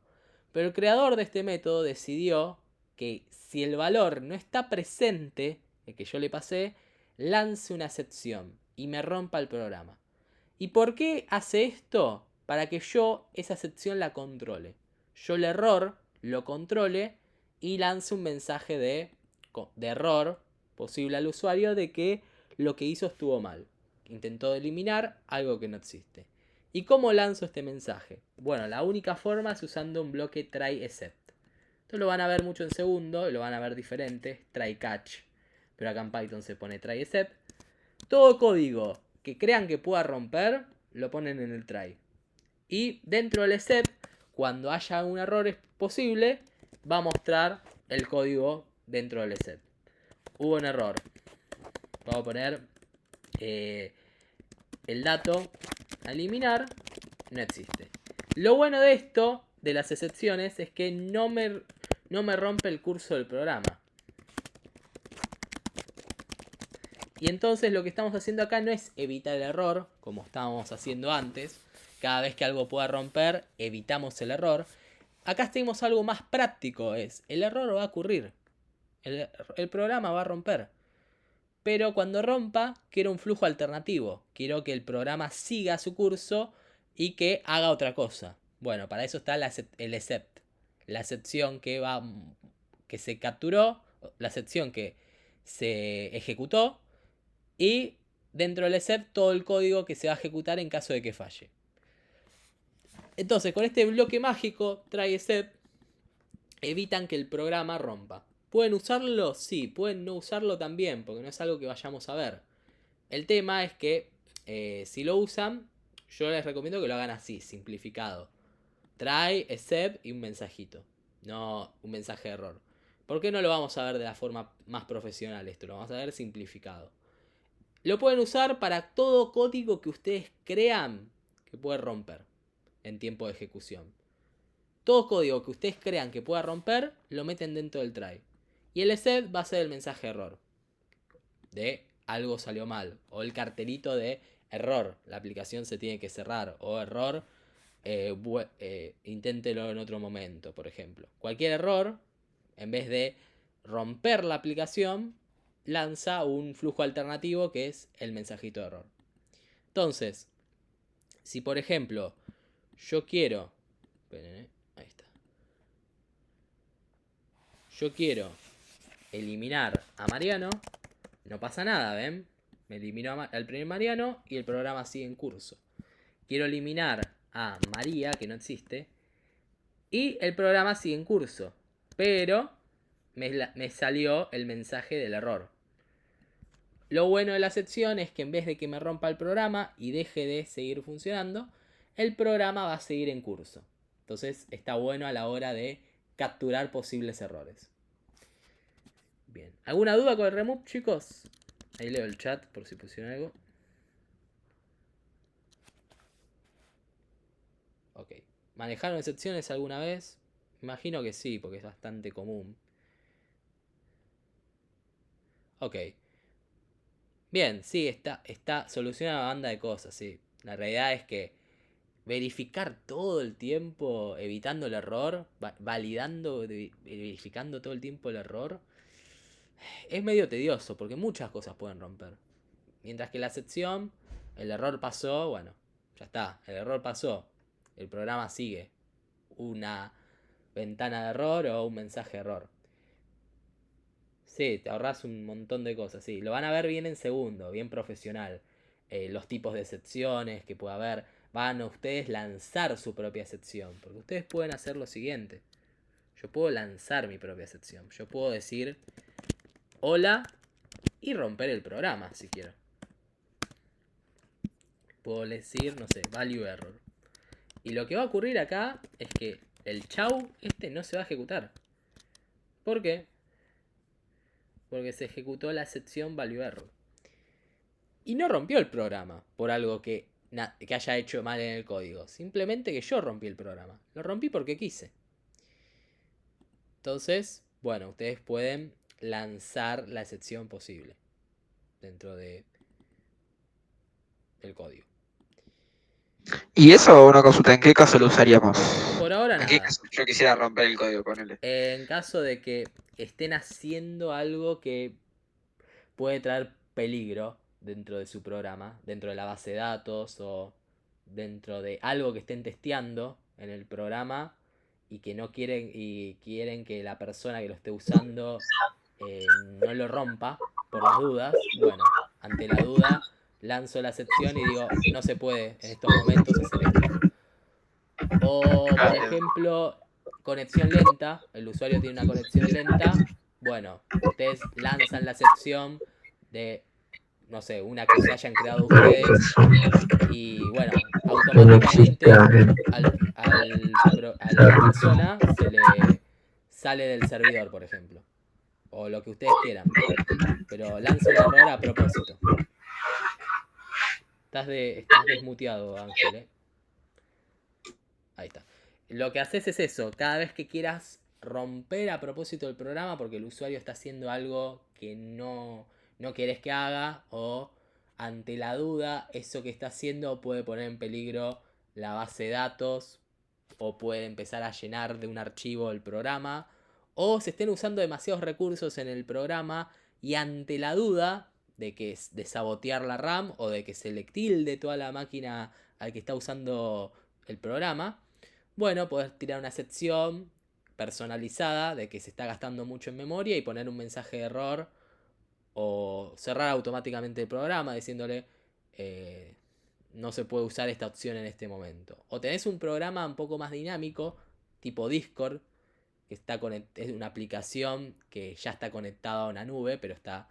Pero el creador de este método decidió que si el valor no está presente, el que yo le pasé, lance una excepción y me rompa el programa. ¿Y por qué hace esto? Para que yo esa excepción la controle. Yo el error lo controle y lance un mensaje de error posible al usuario de que lo que hizo estuvo mal. Intentó eliminar algo que no existe. ¿Y cómo lanzo este mensaje? Bueno, la única forma es usando un bloque try except. Esto lo van a ver mucho en segundo, lo van a ver diferente, try catch. Pero acá en Python se pone try except. Todo código que crean que pueda romper, lo ponen en el try. Y dentro del except, cuando haya un error posible, va a mostrar el código dentro del except. Hubo un error. Vamos a poner el dato a eliminar, no existe. Lo bueno de esto, de las excepciones, es que no me rompe el curso del programa. Y entonces lo que estamos haciendo acá no es evitar el error, como estábamos haciendo antes. Cada vez que algo pueda romper, evitamos el error. Acá tenemos algo más práctico, es el error va a ocurrir. El programa va a romper. Pero cuando rompa, quiero un flujo alternativo. Quiero que el programa siga su curso y que haga otra cosa. Bueno, para eso está el except. la excepción que se capturó, la excepción que se ejecutó, y dentro del except todo el código que se va a ejecutar en caso de que falle. Entonces, con este bloque mágico, try except, evitan que el programa rompa. ¿Pueden usarlo? Sí, pueden no usarlo también, porque no es algo que vayamos a ver. El tema es que si lo usan, yo les recomiendo que lo hagan así, simplificado. Try, except y un mensajito. No un mensaje de error. ¿Por qué no lo vamos a ver de la forma más profesional esto? Lo vamos a ver simplificado. Lo pueden usar para todo código que ustedes crean que puede romper en tiempo de ejecución. Todo código que ustedes crean que pueda romper, lo meten dentro del try. Y el except va a ser el mensaje error. De algo salió mal. O el cartelito de error. La aplicación se tiene que cerrar. O error, inténtelo en otro momento, por ejemplo. Cualquier error, en vez de romper la aplicación, lanza un flujo alternativo que es el mensajito de error. Entonces, si por ejemplo yo quiero... Esperen, ahí está. Yo quiero eliminar a Mariano, no pasa nada, ¿ven? Me eliminó al primer Mariano y el programa sigue en curso. Quiero eliminar a María, que no existe, y el programa sigue en curso. Pero me salió el mensaje del error. Lo bueno de la excepción es que en vez de que me rompa el programa y deje de seguir funcionando, el programa va a seguir en curso. Entonces está bueno a la hora de capturar posibles errores. Bien. ¿Alguna duda con el remove, chicos? Ahí leo el chat por si pusieron algo. Ok. ¿Manejaron excepciones alguna vez? Imagino que sí, porque es bastante común. Ok. Bien, sí, está soluciona una banda de cosas, sí. La realidad es que verificar todo el tiempo, evitando el error, validando, verificando todo el tiempo el error, es medio tedioso, porque muchas cosas pueden romper. Mientras que la excepción, el error pasó, bueno, ya está, el error pasó. El programa sigue una ventana de error o un mensaje de error. Sí, te ahorras un montón de cosas, sí. Lo van a ver bien en segundo, bien profesional. Los tipos de excepciones que puede haber. Van a ustedes lanzar su propia excepción. Porque ustedes pueden hacer lo siguiente. Yo puedo lanzar mi propia excepción. Yo puedo decir hola y romper el programa si quiero. Puedo decir, no sé, value error. Y lo que va a ocurrir acá es que el chau no se va a ejecutar. ¿Por qué? Porque se ejecutó la excepción value error. Y no rompió el programa por algo que haya hecho mal en el código. Simplemente que yo rompí el programa. Lo rompí porque quise. Entonces, bueno, ustedes pueden lanzar la excepción posible dentro del código. Y eso, una consulta, ¿en qué caso lo usaríamos? Por ahora ¿En qué nada. caso yo quisiera romper el código, ponele? En caso de que estén haciendo algo que puede traer peligro dentro de su programa, dentro de la base de datos o dentro de algo que estén testeando en el programa y que no quieren que la persona que lo esté usando no lo rompa por las dudas, bueno, ante la duda lanzo la excepción y digo, no se puede en estos momentos hacer esto. O, por ejemplo, conexión lenta, el usuario tiene una conexión lenta, bueno, ustedes lanzan la excepción de, no sé, una que se hayan creado ustedes y, bueno, automáticamente a la persona se le sale del servidor, por ejemplo. O lo que ustedes quieran. Pero lanza un error a propósito. Estás desmuteado, Ángel, Ahí está. Lo que haces es eso. Cada vez que quieras romper a propósito el programa porque el usuario está haciendo algo que no querés que haga o ante la duda eso que está haciendo puede poner en peligro la base de datos o puede empezar a llenar de un archivo el programa o se estén usando demasiados recursos en el programa y ante la duda de sabotear la RAM o de que se le tilde toda la máquina al que está usando el programa, bueno, podés tirar una excepción personalizada de que se está gastando mucho en memoria y poner un mensaje de error o cerrar automáticamente el programa diciéndole no se puede usar esta opción en este momento. O tenés un programa un poco más dinámico, tipo Discord, que es una aplicación que ya está conectada a una nube, pero está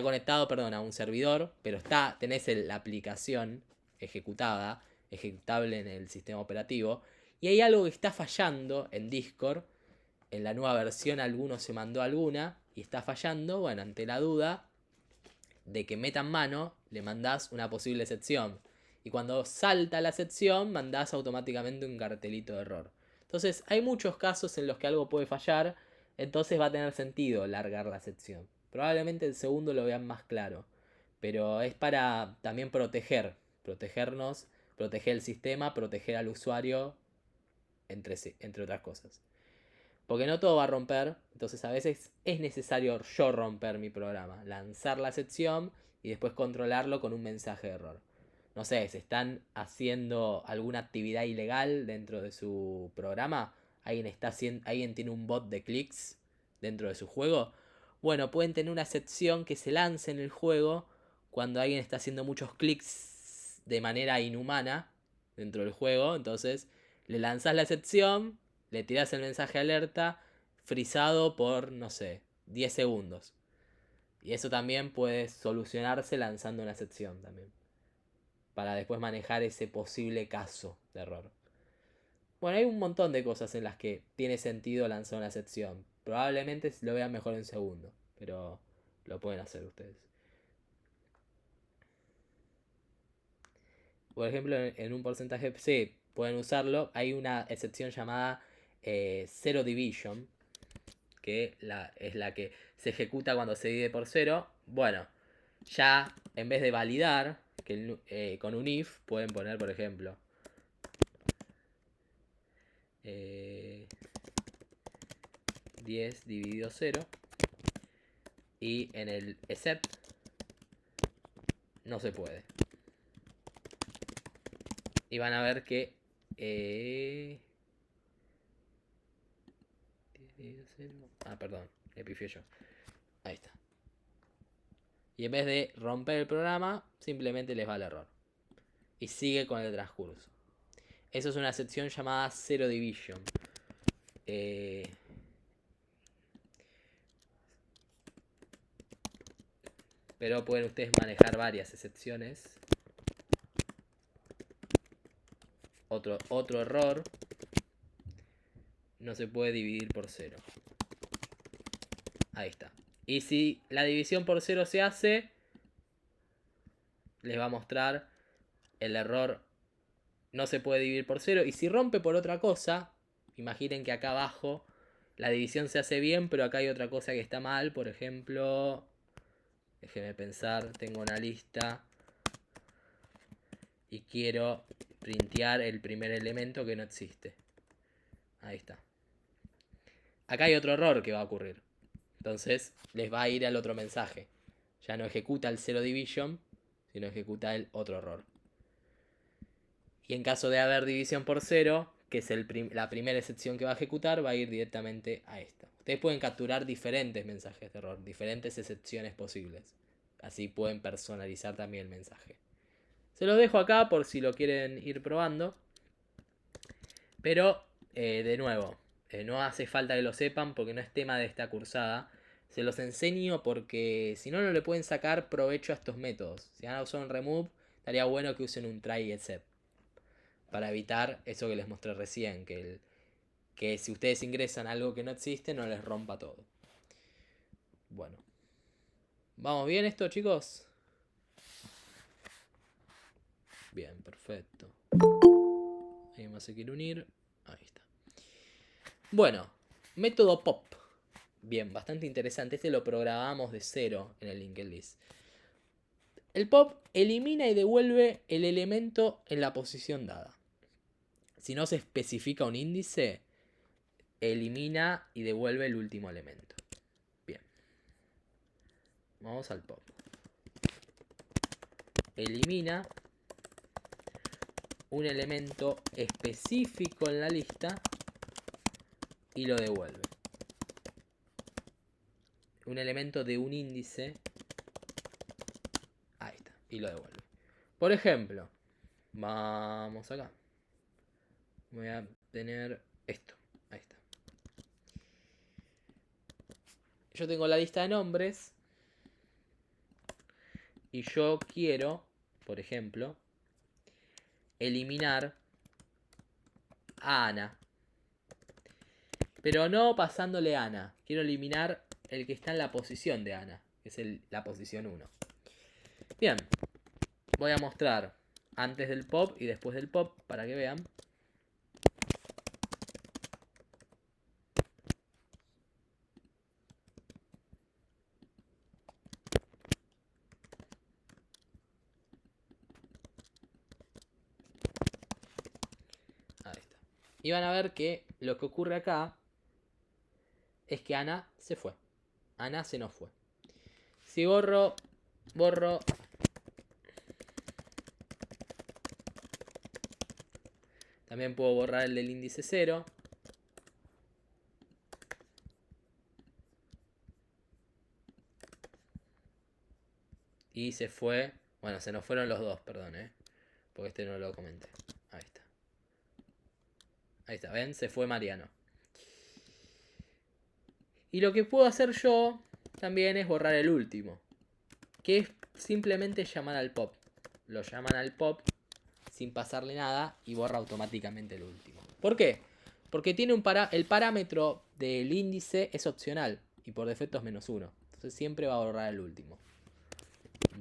conectado, perdón, a un servidor, pero tenés la aplicación ejecutable en el sistema operativo. Y hay algo que está fallando en Discord. En la nueva versión alguno se mandó alguna y está fallando. Bueno, ante la duda de que metan mano, le mandás una posible excepción. Y cuando salta la excepción, mandás automáticamente un cartelito de error. Entonces, hay muchos casos en los que algo puede fallar. Entonces va a tener sentido largar la excepción. Probablemente el segundo lo vean más claro. Pero es para también protegernos, proteger el sistema, proteger al usuario, entre otras cosas. Porque no todo va a romper, entonces a veces es necesario yo romper mi programa, lanzar la excepción y después controlarlo con un mensaje de error. No sé, si están haciendo alguna actividad ilegal dentro de su programa, alguien tiene un bot de clics dentro de su juego. Bueno, pueden tener una excepción que se lance en el juego cuando alguien está haciendo muchos clics de manera inhumana dentro del juego. Entonces le lanzas la excepción, le tiras el mensaje alerta, frisado por, no sé, 10 segundos. Y eso también puede solucionarse lanzando una excepción también. Para después manejar ese posible caso de error. Bueno, hay un montón de cosas en las que tiene sentido lanzar una excepción. Probablemente lo vean mejor en segundo, pero lo pueden hacer ustedes. Por ejemplo, en un porcentaje C pueden usarlo. Hay una excepción llamada Zero Division, que es la que se ejecuta cuando se divide por 0. Bueno, ya en vez de validar con un if, pueden poner, por ejemplo, 10 dividido 0. Y en el except no se puede. Y van a ver que perdón, me pifié yo. Ahí está. Y en vez de romper el programa, simplemente les va el error. Y sigue con el transcurso. Eso es una sección llamada Zero Division. Pero pueden ustedes manejar varias excepciones. Otro error. No se puede dividir por 0. Ahí está. Y si la división por 0 se hace, les va a mostrar el error no se puede dividir por 0. Y si rompe por otra cosa, imaginen que acá abajo la división se hace bien, pero acá hay otra cosa que está mal. Por ejemplo, déjenme pensar, tengo una lista y quiero printear el primer elemento que no existe. Ahí está. Acá hay otro error que va a ocurrir. Entonces les va a ir al otro mensaje. Ya no ejecuta el Zero Division, sino ejecuta el otro error. Y en caso de haber división por 0, que es la primera excepción que va a ejecutar, va a ir directamente a esta. Ustedes pueden capturar diferentes mensajes de error, diferentes excepciones posibles. Así pueden personalizar también el mensaje. Se los dejo acá por si lo quieren ir probando. Pero, de nuevo, no hace falta que lo sepan porque no es tema de esta cursada. Se los enseño porque si no, no le pueden sacar provecho a estos métodos. Si van a usar un remove, estaría bueno que usen un try except. Para evitar eso que les mostré recién, que si ustedes ingresan algo que no existe, no les rompa todo. Bueno. ¿Vamos bien esto, chicos? Bien, perfecto. Ahí más se quiere unir. Ahí está. Bueno, método pop. Bien, bastante interesante. Este lo programamos de 0 en el linked list. El pop elimina y devuelve el elemento en la posición dada. Si no se especifica un índice, elimina y devuelve el último elemento. Bien. Vamos al pop. Elimina un elemento específico en la lista y lo devuelve. Un elemento de un índice. Ahí está. Y lo devuelve. Por ejemplo, vamos acá. Voy a tener esto. Ahí está. Yo tengo la lista de nombres. Y yo quiero, por ejemplo, eliminar a Ana. Pero no pasándole a Ana. Quiero eliminar el que está en la posición de Ana. Que es la posición 1. Bien. Voy a mostrar antes del pop y después del pop para que vean. Ahí está. Y van a ver que lo que ocurre acá es que Ana se fue. Ana se nos fue. Si borro. También puedo borrar el del índice 0. Y se fue. Bueno, se nos fueron los dos, perdón, porque este no lo comenté. Ahí está. Ahí está, ¿ven? Se fue Mariano. Y lo que puedo hacer yo también es borrar el último. Que es simplemente llamar al pop. Lo llaman al pop sin pasarle nada y borra automáticamente el último. ¿Por qué? Porque tiene el parámetro del índice es opcional y por defecto es -1. Entonces siempre va a borrar el último.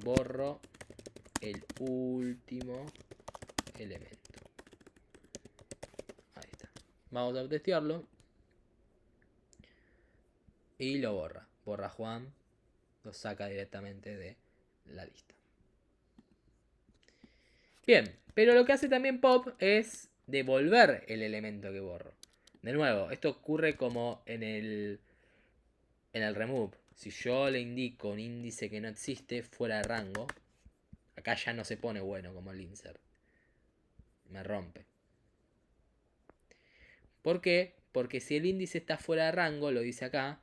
Borro el último elemento. Ahí está. Vamos a testearlo. Y lo borra. Borra Juan. Lo saca directamente de la lista. Bien, pero lo que hace también pop es devolver el elemento que borro. De nuevo, esto ocurre como en el remove. Si yo le indico un índice que no existe fuera de rango, acá ya no se pone bueno como el insert. Me rompe. ¿Por qué? Porque si el índice está fuera de rango, lo dice acá,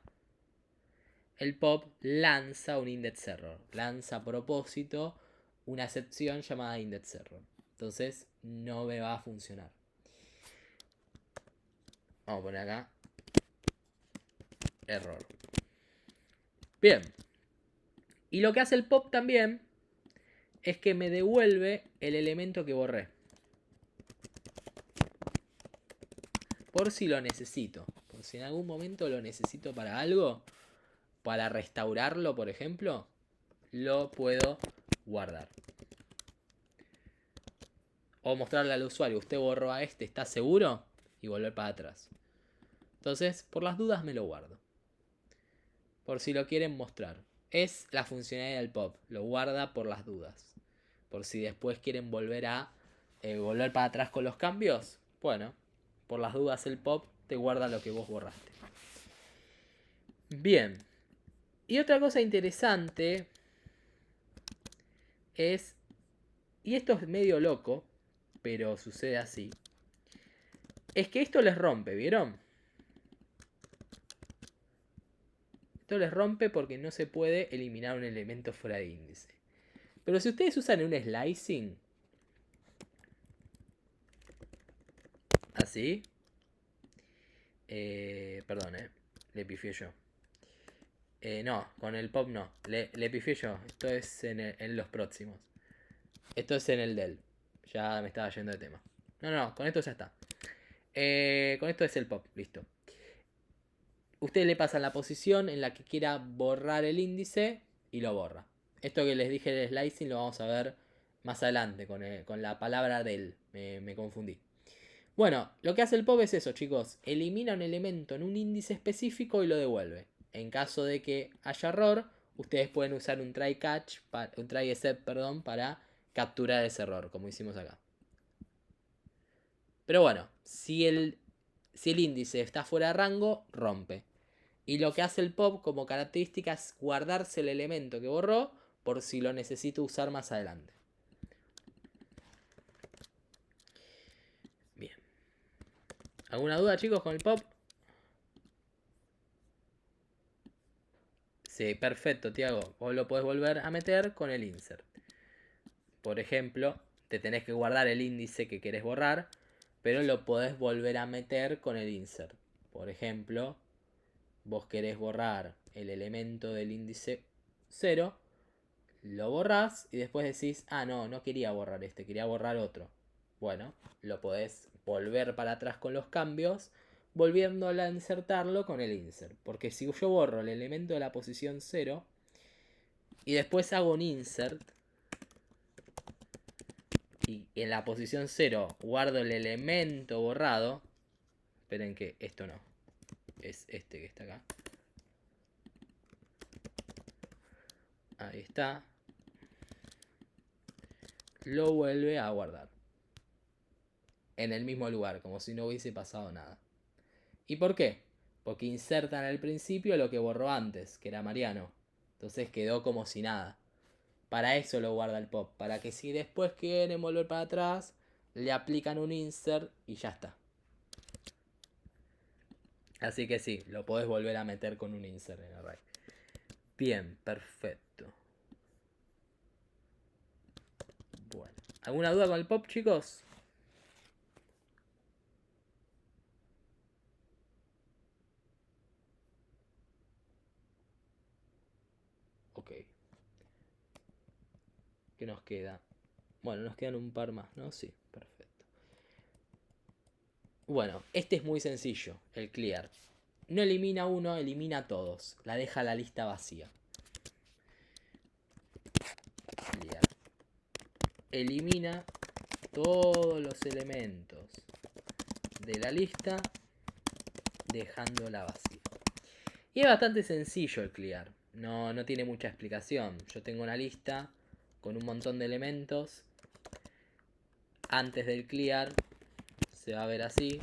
el pop lanza un index error. Lanza a propósito una excepción llamada index error. Entonces no me va a funcionar. Vamos a poner acá error. Bien. Y lo que hace el pop también es que me devuelve el elemento que borré. Por si lo necesito. Por si en algún momento lo necesito para algo. Para restaurarlo, por ejemplo. Lo puedo guardar. O mostrarle al usuario. Usted borró a este, ¿está seguro? Y volver para atrás. Entonces, por las dudas me lo guardo. Por si lo quieren mostrar. Es la funcionalidad del pop. Lo guarda por las dudas. Por si después quieren volver para atrás con los cambios. Bueno, por las dudas el pop te guarda lo que vos borraste. Bien. Y otra cosa interesante es, y esto es medio loco, pero sucede así, es que esto les rompe, ¿vieron? Esto les rompe porque no se puede eliminar un elemento fuera de índice. Pero si ustedes usan un slicing, así, perdón, le pifié yo. No, con el pop no, le pifié yo. Esto es en los próximos. Esto es en el del. Ya me estaba yendo de tema. No, con esto ya está. Con esto es el pop, listo. Ustedes le pasan la posición en la que quiera borrar el índice y lo borra. Esto que les dije del slicing lo vamos a ver más adelante con la palabra del. Me confundí. Bueno, lo que hace el pop es eso, chicos. Elimina un elemento en un índice específico y lo devuelve. En caso de que haya error, ustedes pueden usar un try except, para capturar ese error, como hicimos acá. Pero bueno, si el índice está fuera de rango, rompe. Y lo que hace el pop como característica es guardarse el elemento que borró por si lo necesito usar más adelante. Bien. ¿Alguna duda, chicos, con el pop? Sí, perfecto, Tiago. Vos lo podés volver a meter con el insert. Por ejemplo, te tenés que guardar el índice que querés borrar, pero lo podés volver a meter con el insert. Por ejemplo, vos querés borrar el elemento del índice 0, lo borrás y después decís, ah, no, no quería borrar este, quería borrar otro. Bueno, lo podés volver para atrás con los cambios, volviendo a insertarlo con el insert. Porque si yo borro el elemento de la posición 0 y después hago un insert, y en la posición 0 guardo el elemento borrado, esperen que esto no, es este que está acá. Ahí está. Lo vuelve a guardar en el mismo lugar, como si no hubiese pasado nada. ¿Y por qué? Porque insertan al principio lo que borró antes, que era Mariano. Entonces quedó como si nada. Para eso lo guarda el pop. Para que si después quieren volver para atrás, le aplican un insert y ya está. Así que sí, lo podés volver a meter con un insert en array. Bien, perfecto. Bueno. ¿Alguna duda con el pop, chicos? Ok. ¿Qué nos queda? Bueno, nos quedan un par más, ¿no? Sí, perfecto. Bueno, este es muy sencillo, el clear. No elimina uno, elimina a todos. La deja la lista vacía. Clear. Elimina todos los elementos de la lista, dejándola vacía. Y es bastante sencillo el clear. No tiene mucha explicación. Yo tengo una lista con un montón de elementos. Antes del clear se va a ver así.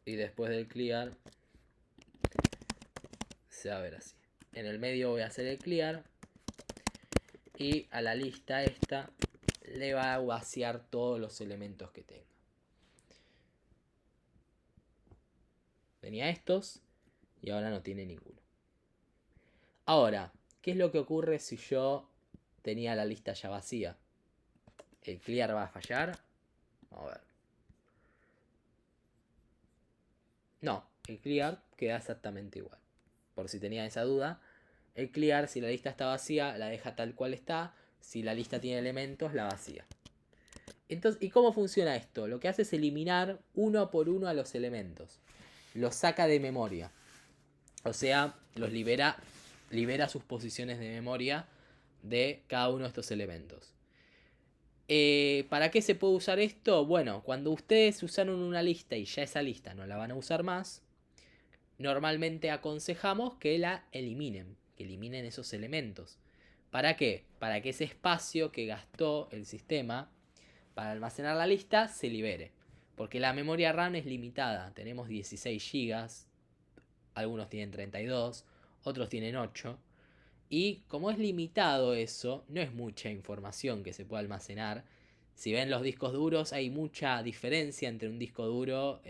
Y después del clear se va a ver así. En el medio voy a hacer el clear. Y a la lista esta le va a vaciar todos los elementos que tenga. Tenía estos y ahora no tiene ninguno. Ahora, ¿qué es lo que ocurre si yo tenía la lista ya vacía? ¿El clear va a fallar? Vamos a ver. No, el clear queda exactamente igual. Por si tenía esa duda, el clear, si la lista está vacía, la deja tal cual está. Si la lista tiene elementos, la vacía. Entonces, ¿y cómo funciona esto? Lo que hace es eliminar uno por uno a los elementos. Los saca de memoria. O sea, los libera sus posiciones de memoria de cada uno de estos elementos. ¿Para qué se puede usar esto? Bueno, cuando ustedes usaron una lista y ya esa lista no la van a usar más, normalmente aconsejamos que la eliminen, que eliminen esos elementos. ¿Para qué? Para que ese espacio que gastó el sistema para almacenar la lista se libere. Porque la memoria RAM es limitada, tenemos 16 GB, algunos tienen 32, otros tienen 8. Y como es limitado eso, no es mucha información que se puede almacenar. Si ven los discos duros, hay mucha diferencia entre un disco duro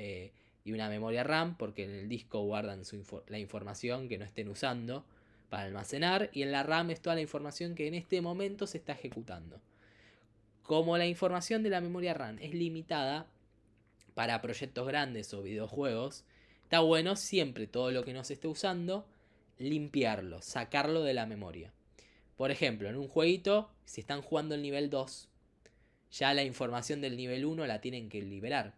y una memoria RAM, porque en el disco guardan la información que no estén usando para almacenar, y en la RAM es toda la información que en este momento se está ejecutando. Como la información de la memoria RAM es limitada para proyectos grandes o videojuegos, está bueno siempre todo lo que no se esté usando, limpiarlo, sacarlo de la memoria. Por ejemplo, en un jueguito, si están jugando el nivel 2, ya la información del nivel 1 la tienen que liberar.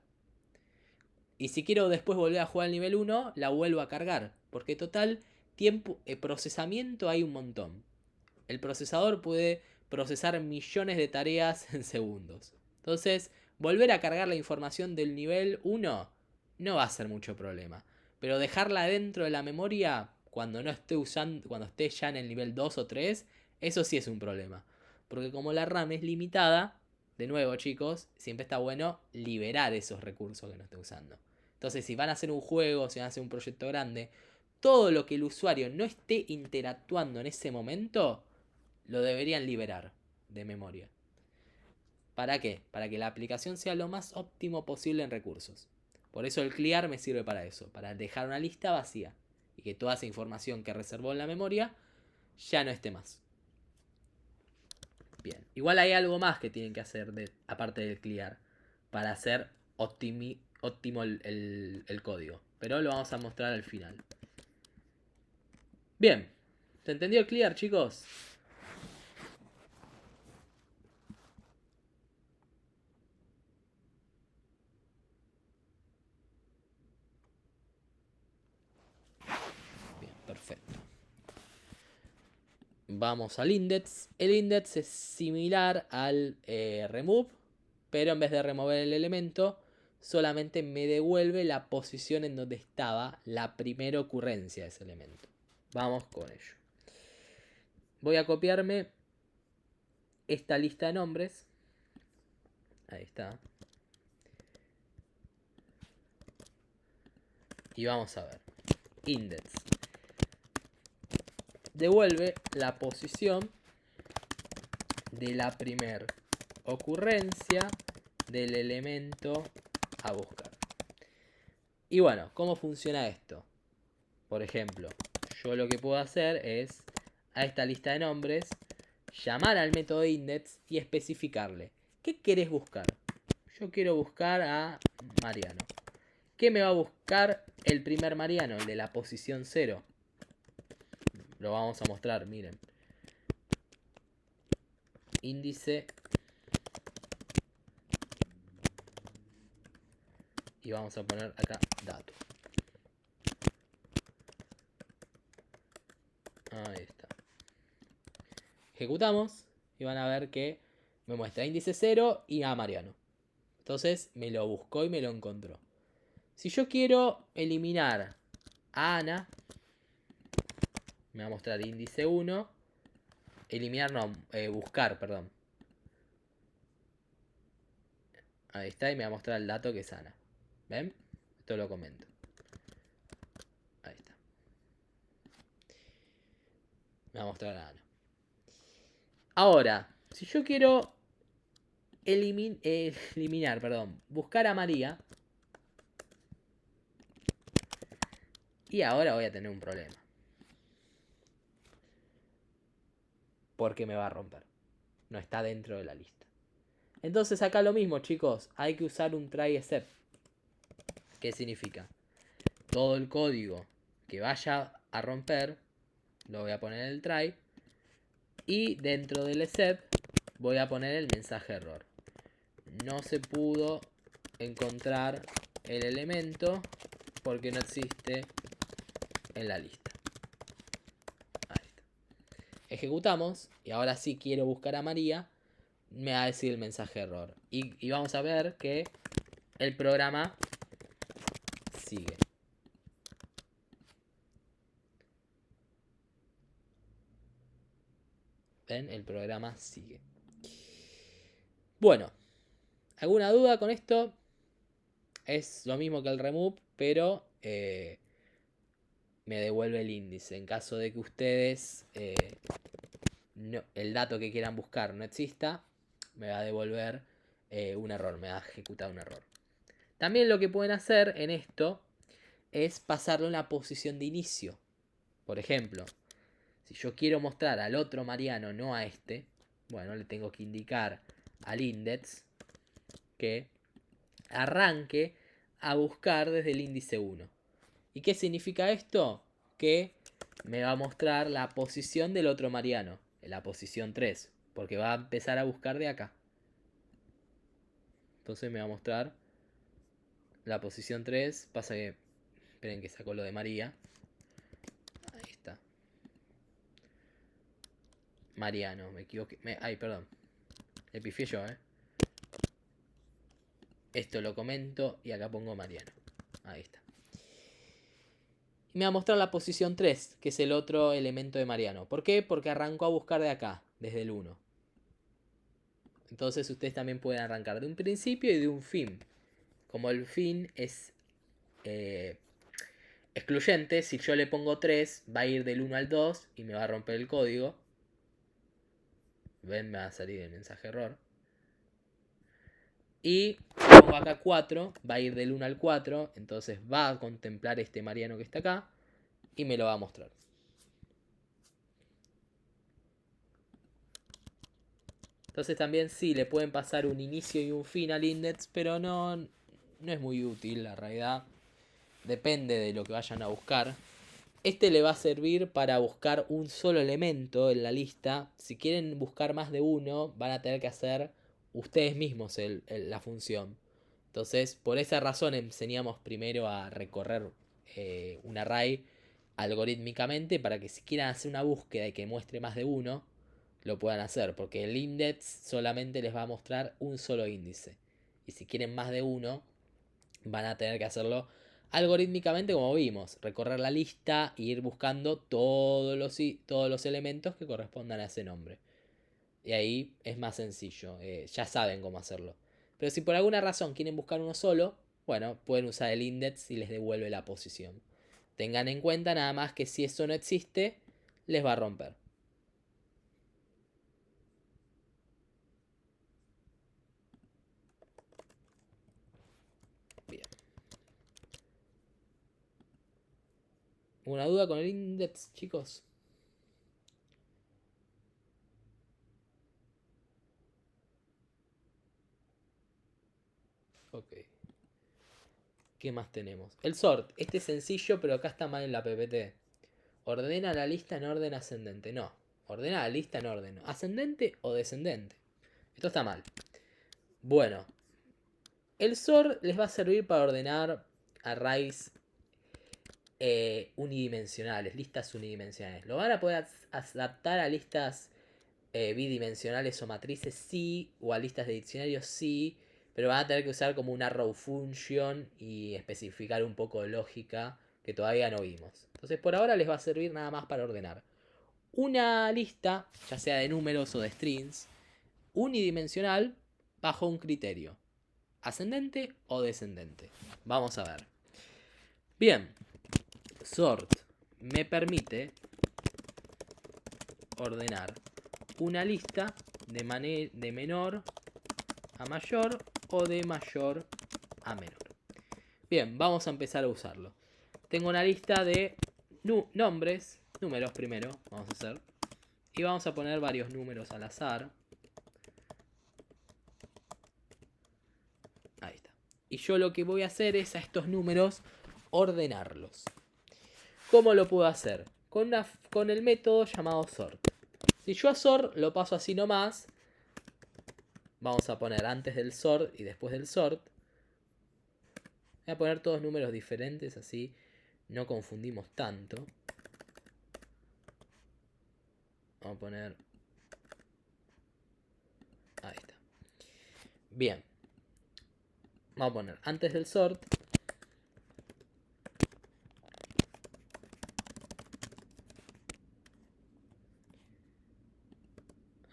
Y si quiero después volver a jugar al nivel 1, la vuelvo a cargar. Porque total, tiempo, procesamiento hay un montón. El procesador puede procesar millones de tareas en segundos. Entonces, volver a cargar la información del nivel 1 no va a ser mucho problema. Pero dejarla dentro de la memoria cuando no esté usando, cuando esté ya en el nivel 2 o 3, eso sí es un problema. Porque como la RAM es limitada, de nuevo chicos, siempre está bueno liberar esos recursos que no esté usando. Entonces, si van a hacer un juego, si van a hacer un proyecto grande, todo lo que el usuario no esté interactuando en ese momento, lo deberían liberar de memoria. ¿Para qué? Para que la aplicación sea lo más óptimo posible en recursos. Por eso el clear me sirve para eso, para dejar una lista vacía y que toda esa información que reservó en la memoria ya no esté más. Bien, igual hay algo más que tienen que hacer aparte del clear para hacer óptimo el código, pero lo vamos a mostrar al final. Bien, ¿se entendió el clear, chicos? Bien, perfecto. Vamos al index. El index es similar al remove, pero en vez de remover el elemento, solamente me devuelve la posición en donde estaba la primera ocurrencia de ese elemento. Vamos con ello. Voy a copiarme esta lista de nombres. Ahí está. Y vamos a ver. Index. Devuelve la posición de la primera ocurrencia del elemento a buscar. Y bueno, ¿cómo funciona esto? Por ejemplo, yo lo que puedo hacer es a esta lista de nombres llamar al método index y especificarle ¿qué querés buscar? Yo quiero buscar a Mariano. ¿Qué me va a buscar el primer Mariano? El de la posición 0. Lo vamos a mostrar, miren. Índice. Y vamos a poner acá dato. Ahí está. Ejecutamos y van a ver que me muestra índice 0 y a Mariano. Entonces me lo buscó y me lo encontró. Si yo quiero eliminar a Ana, me va a mostrar índice 1. Eliminar, no, buscar, perdón. Ahí está y me va a mostrar el dato que es Ana. ¿Ven? Esto lo comento. Ahí está. Me va a mostrar a Ana. Ahora, si yo quiero eliminar, buscar a María. Y ahora voy a tener un problema. Porque me va a romper. No está dentro de la lista. Entonces acá lo mismo, chicos. Hay que usar un try except. ¿Qué significa? Todo el código que vaya a romper lo voy a poner en el try. Y dentro del except voy a poner el mensaje error. No se pudo encontrar el elemento porque no existe en la lista. Ahí está. Ejecutamos y ahora sí quiero buscar a María. Me va a decir el mensaje error. Y vamos a ver que el programa sigue. ¿Ven? El programa sigue. Bueno, ¿alguna duda con esto? Es lo mismo que el remove, pero me devuelve el índice. En caso de que ustedes el dato que quieran buscar no exista, me va a devolver un error, me va a ejecutar un error. También lo que pueden hacer en esto es pasarle una posición de inicio. Por ejemplo, si yo quiero mostrar al otro Mariano, no a este, bueno, le tengo que indicar al index que arranque a buscar desde el índice 1. ¿Y qué significa esto? Que me va a mostrar la posición del otro Mariano, en la posición 3, porque va a empezar a buscar de acá. Entonces me va a mostrar la posición 3. Pasa que, esperen que sacó lo de María. Ahí está. Mariano, me equivoqué. Ay, perdón. Le pifié yo, Esto lo comento y acá pongo Mariano. Ahí está. Y me va a mostrar la posición 3, que es el otro elemento de Mariano. ¿Por qué? Porque arrancó a buscar de acá, desde el 1. Entonces ustedes también pueden arrancar de un principio y de un fin. Como el fin es excluyente, si yo le pongo 3, va a ir del 1 al 2 y me va a romper el código. ¿Ven? Me va a salir el mensaje error. Y pongo acá 4, va a ir del 1 al 4, entonces va a contemplar este Mariano que está acá y me lo va a mostrar. Entonces también sí, le pueden pasar un inicio y un fin al index, pero no es muy útil, la realidad. Depende de lo que vayan a buscar. Este le va a servir para buscar un solo elemento en la lista. Si quieren buscar más de uno, van a tener que hacer ustedes mismos la función. Entonces, por esa razón enseñamos primero a recorrer un array algorítmicamente para que si quieren hacer una búsqueda y que muestre más de uno, lo puedan hacer. Porque el index solamente les va a mostrar un solo índice. Y si quieren más de uno, van a tener que hacerlo algorítmicamente como vimos. Recorrer la lista e ir buscando todos los elementos que correspondan a ese nombre. Y ahí es más sencillo. Ya saben cómo hacerlo. Pero si por alguna razón quieren buscar uno solo, bueno, pueden usar el index y les devuelve la posición. Tengan en cuenta nada más que si eso no existe, les va a romper. Bien. ¿Una duda con el index, chicos? Ok. ¿Qué más tenemos? El sort. Este es sencillo, pero acá está mal en la PPT. Ordena la lista en orden ascendente. No. Ordena la lista en orden ascendente o descendente. Esto está mal. Bueno. El sort les va a servir para ordenar arrays unidimensionales. Listas unidimensionales. Lo van a poder adaptar a listas bidimensionales o matrices sí. O a listas de diccionario sí. Pero van a tener que usar como una row function y especificar un poco de lógica que todavía no vimos. Entonces por ahora les va a servir nada más para ordenar una lista, ya sea de números o de strings, unidimensional bajo un criterio. Ascendente o descendente. Vamos a ver. Bien. Sort me permite ordenar una lista de menor a mayor o de mayor a menor. Bien, vamos a empezar a usarlo. Tengo una lista de nombres, números primero, vamos a hacer. Y vamos a poner varios números al azar. Ahí está. Y yo lo que voy a hacer es a estos números ordenarlos. ¿Cómo lo puedo hacer? Con el método llamado sort. Si yo a sort lo paso así nomás, vamos a poner antes del sort y después del sort. Voy a poner todos números diferentes, así no confundimos tanto. Vamos a poner... Ahí está. Bien. Vamos a poner antes del sort.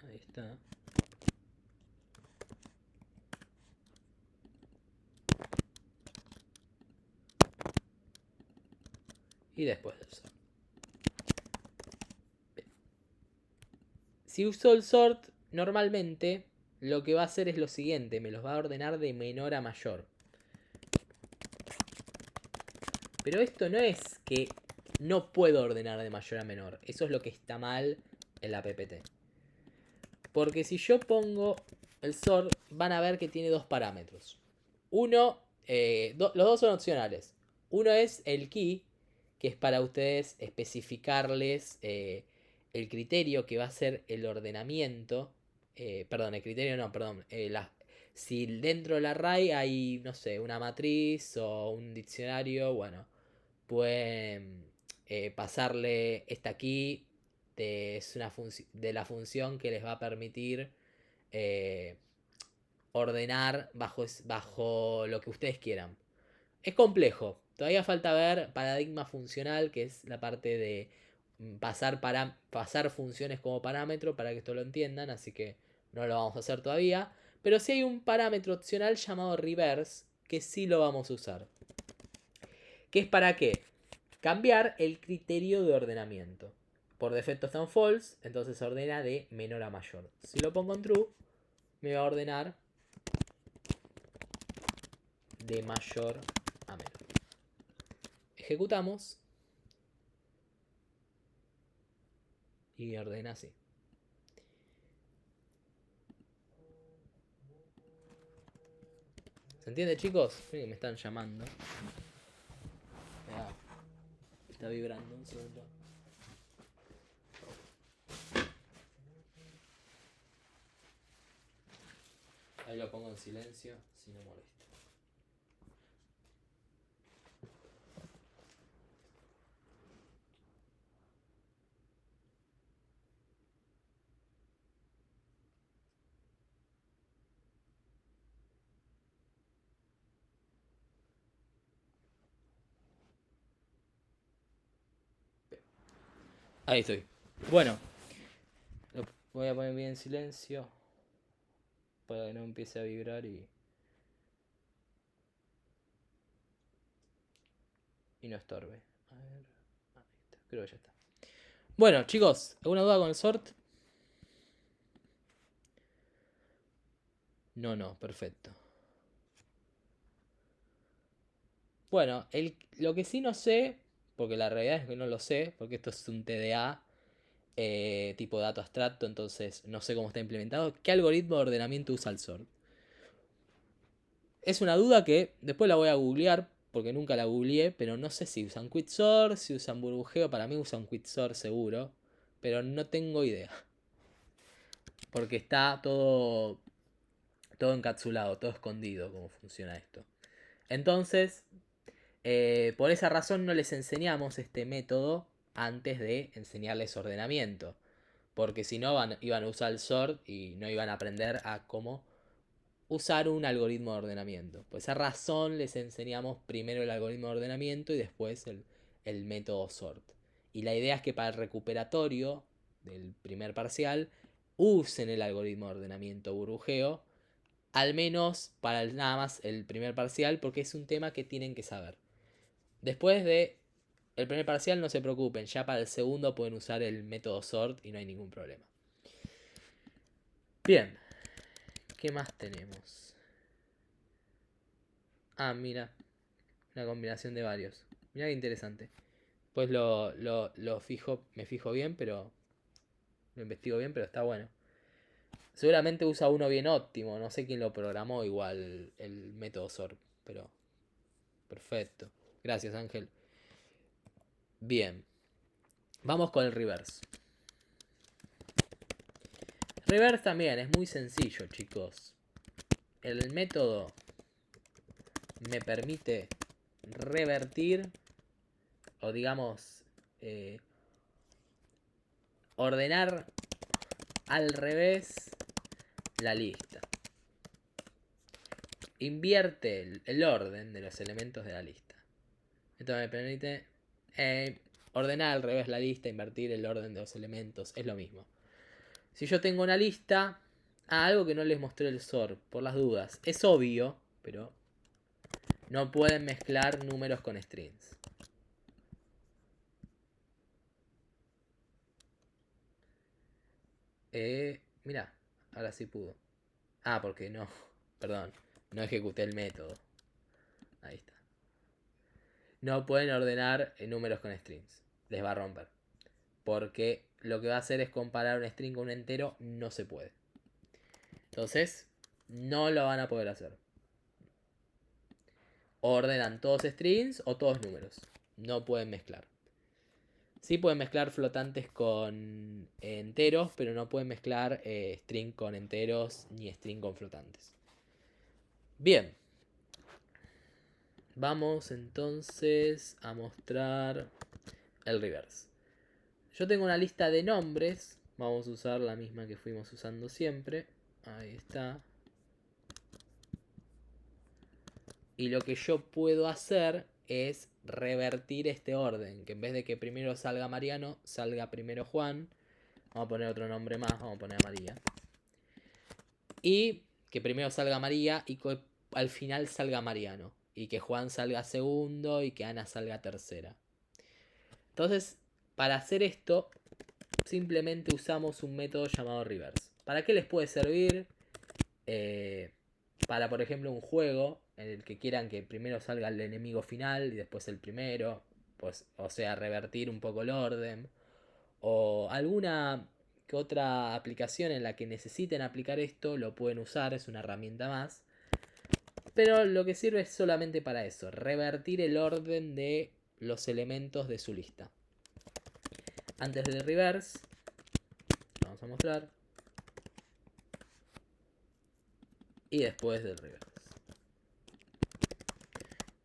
Ahí está. Y después del sort. Bien. Si uso el sort, normalmente lo que va a hacer es lo siguiente. Me los va a ordenar de menor a mayor. Pero esto no es que no puedo ordenar de mayor a menor. Eso es lo que está mal en la PPT. Porque si yo pongo el sort, van a ver que tiene dos parámetros. Uno, los dos son opcionales. Uno es el key, que es para ustedes especificarles el criterio que va a ser el ordenamiento. Perdón, el criterio no, perdón. Si dentro del array hay, no sé, una matriz o un diccionario, bueno, pueden pasarle esta key de la función que les va a permitir eh, ordenar bajo lo que ustedes quieran. Es complejo. Todavía falta ver paradigma funcional, que es la parte de pasar funciones como parámetro para que esto lo entiendan, así que no lo vamos a hacer todavía. Pero sí hay un parámetro opcional llamado reverse, que sí lo vamos a usar. ¿Qué es para qué? Cambiar el criterio de ordenamiento. Por defecto está en false, entonces ordena de menor a mayor. Si lo pongo en true, me va a ordenar de mayor a menor. Ejecutamos. Y ordena así. ¿Se entiende, chicos? Miren que me están llamando. Está vibrando un segundo. Ahí lo pongo en silencio, si no molesta. Ahí estoy. Bueno, lo voy a poner bien en silencio para que no empiece a vibrar y no estorbe. A ver, ahí está. Creo que ya está. Bueno, chicos, ¿alguna duda con el sort? No, perfecto. Bueno, lo que sí no sé, porque la realidad es que no lo sé, porque esto es un TDA tipo dato abstracto, entonces no sé cómo está implementado. ¿Qué algoritmo de ordenamiento usa el sort? Es una duda que después la voy a googlear, porque nunca la googleé, pero no sé si usan quicksort, si usan burbujeo. Para mí usan quicksort seguro, pero no tengo idea. Porque está todo encapsulado, todo escondido cómo funciona esto. Entonces, por esa razón no les enseñamos este método antes de enseñarles ordenamiento. Porque si no iban a usar el sort y no iban a aprender a cómo usar un algoritmo de ordenamiento. Por esa razón les enseñamos primero el algoritmo de ordenamiento y después el método sort. Y la idea es que para el recuperatorio del primer parcial usen el algoritmo de ordenamiento burbujeo, al menos para nada más el primer parcial, porque es un tema que tienen que saber. Después de el primer parcial no se preocupen, ya para el segundo pueden usar el método sort y no hay ningún problema. Bien, ¿qué más tenemos? Ah, mira, una combinación de varios. Mira qué interesante. Pues me fijo bien, pero lo investigo bien, pero está bueno. Seguramente usa uno bien óptimo, no sé quién lo programó igual el método sort, pero perfecto. Gracias, Ángel. Bien, vamos con el reverse. Reverse también es muy sencillo, chicos. El método me permite revertir, o digamos, ordenar al revés la lista. Invierte el orden de los elementos de la lista. Esto me permite ordenar al revés la lista, invertir el orden de los elementos. Es lo mismo. Si yo tengo una lista, algo que no les mostré el sort, por las dudas. Es obvio, pero no pueden mezclar números con strings. Mira, ahora sí pudo. Ah, porque no. Perdón, no ejecuté el método. Ahí está. No pueden ordenar números con strings. Les va a romper. Porque lo que va a hacer es comparar un string con un entero. No se puede. Entonces, no lo van a poder hacer. Ordenan todos strings o todos números. No pueden mezclar. Sí pueden mezclar flotantes con enteros, pero no pueden mezclar string con enteros ni string con flotantes. Bien. Vamos entonces a mostrar el reverse. Yo tengo una lista de nombres. Vamos a usar la misma que fuimos usando siempre. Ahí está. Y lo que yo puedo hacer es revertir este orden. Que en vez de que primero salga Mariano, salga primero Juan. Vamos a poner otro nombre más. Vamos a poner a María. Y que primero salga María y que al final salga Mariano. Y que Juan salga segundo y que Ana salga tercera. Entonces, para hacer esto, simplemente usamos un método llamado reverse. ¿Para qué les puede servir? Para, por ejemplo, un juego en el que quieran que primero salga el enemigo final y después el primero, pues, o sea, revertir un poco el orden, o alguna que otra aplicación en la que necesiten aplicar esto, lo pueden usar, es una herramienta más. Pero lo que sirve es solamente para eso, revertir el orden de los elementos de su lista. Antes del reverse, vamos a mostrar. Y después del reverse.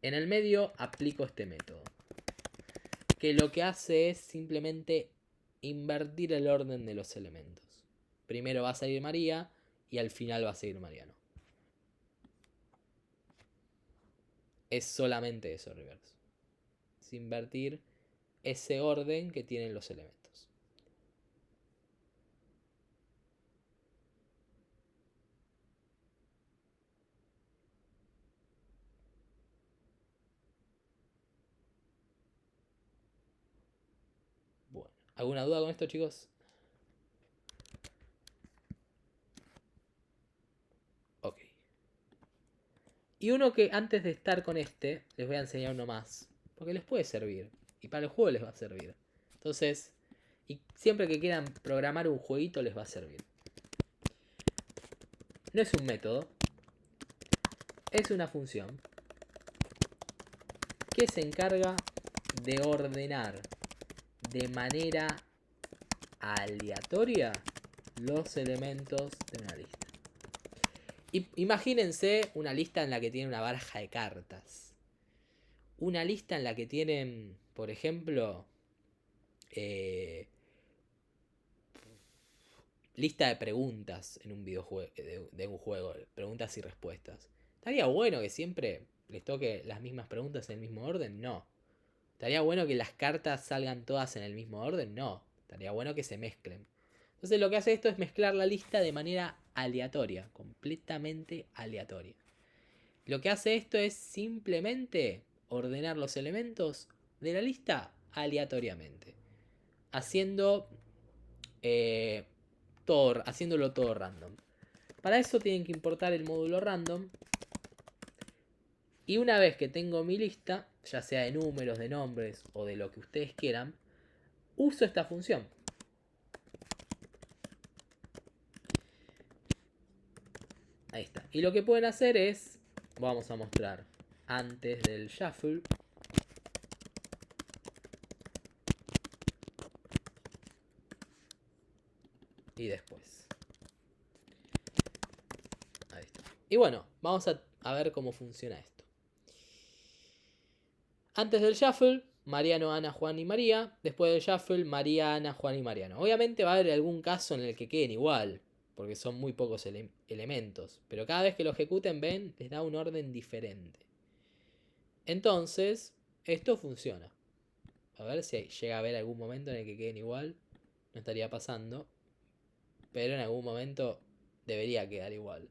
En el medio aplico este método, que lo que hace es simplemente invertir el orden de los elementos. Primero va a salir María y al final va a seguir Mariano. Es solamente eso, reverse. Es invertir ese orden que tienen los elementos. Bueno, ¿alguna duda con esto, chicos? Ok. Y uno que antes de estar con este, les voy a enseñar uno más. Porque les puede servir. Y para el juego les va a servir. Entonces, y siempre que quieran programar un jueguito les va a servir. No es un método. Es una función que se encarga de ordenar de manera aleatoria los elementos de una lista. Imagínense una lista en la que tiene una baraja de cartas. Una lista en la que tienen, por ejemplo, lista de preguntas en un videojuego, de un juego, preguntas y respuestas. ¿Estaría bueno que siempre les toque las mismas preguntas en el mismo orden? No. ¿Estaría bueno que las cartas salgan todas en el mismo orden? No. Estaría bueno que se mezclen. Entonces lo que hace esto es mezclar la lista de manera aleatoria, completamente aleatoria. Lo que hace esto es simplemente ordenar los elementos de la lista aleatoriamente, haciendo haciéndolo todo random. Para eso tienen que importar el módulo random. Y una vez que tengo mi lista, ya sea de números, de nombres o de lo que ustedes quieran, uso esta función. Ahí está. Y lo que pueden hacer es, vamos a mostrar antes del shuffle. Y después. Ahí está. Y bueno, vamos a ver cómo funciona esto. Antes del shuffle, Mariano, Ana, Juan y María. Después del shuffle, María, Ana, Juan y Mariano. Obviamente va a haber algún caso en el que queden igual, porque son muy pocos elementos. Pero cada vez que lo ejecuten, ven, les da un orden diferente. Entonces, esto funciona. A ver si llega a haber algún momento en el que queden igual. No estaría pasando. Pero en algún momento debería quedar igual.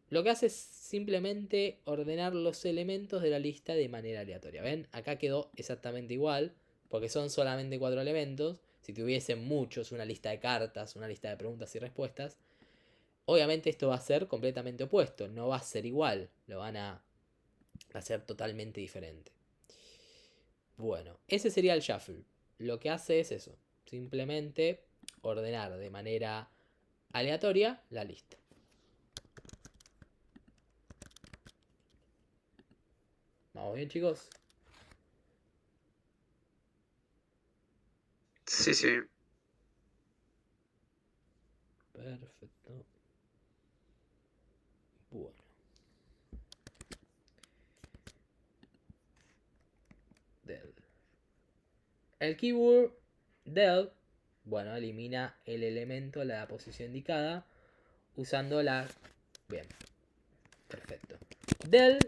Lo que hace es simplemente ordenar los elementos de la lista de manera aleatoria. ¿Ven? Acá quedó exactamente igual, porque son solamente 4 elementos. Si tuviesen muchos, una lista de cartas, una lista de preguntas y respuestas, obviamente esto va a ser completamente opuesto. No va a ser igual, lo van a hacer totalmente diferente. Bueno, ese sería el shuffle. Lo que hace es eso, simplemente ordenar de manera aleatoria la lista. ¿Vamos bien, chicos? Sí, sí. Perfecto. Bueno. Del. El keyword del, bueno, elimina el elemento a la posición indicada usando la... Bien. Perfecto. Del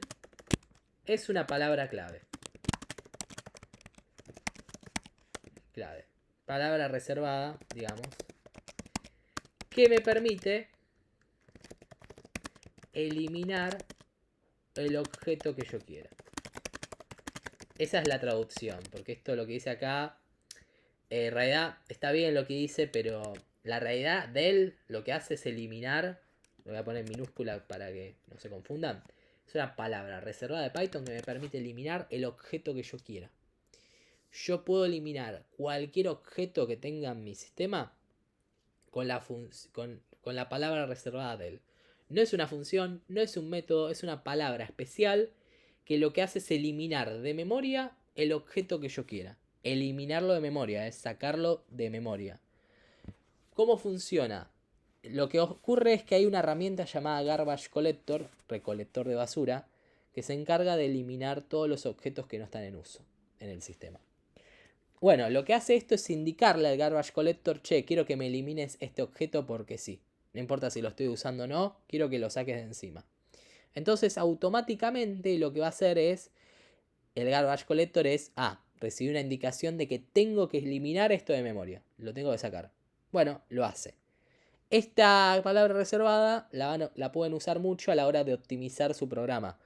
es una palabra clave. Clave. Palabra reservada, digamos, que me permite eliminar el objeto que yo quiera. Esa es la traducción, porque esto lo que dice acá, en realidad está bien lo que dice, pero la realidad de él lo que hace es eliminar, lo voy a poner en minúscula para que no se confundan, Es una palabra reservada de Python que me permite eliminar el objeto que yo quiera. Yo puedo eliminar cualquier objeto que tenga en mi sistema con la palabra reservada de él. No es una función, no es un método, es una palabra especial que lo que hace es eliminar de memoria el objeto que yo quiera. Eliminarlo de memoria, es sacarlo de memoria. ¿Cómo funciona? Lo que ocurre es que hay una herramienta llamada Garbage Collector, recolector de basura, que se encarga de eliminar todos los objetos que no están en uso en el sistema. Bueno, lo que hace esto es indicarle al Garbage Collector, che, quiero que me elimines este objeto porque sí. No importa si lo estoy usando o no, quiero que lo saques de encima. Entonces, automáticamente lo que va a hacer es, el Garbage Collector es, recibí una indicación de que tengo que eliminar esto de memoria. Lo tengo que sacar. Bueno, lo hace. Esta palabra reservada la pueden usar mucho a la hora de optimizar su programa.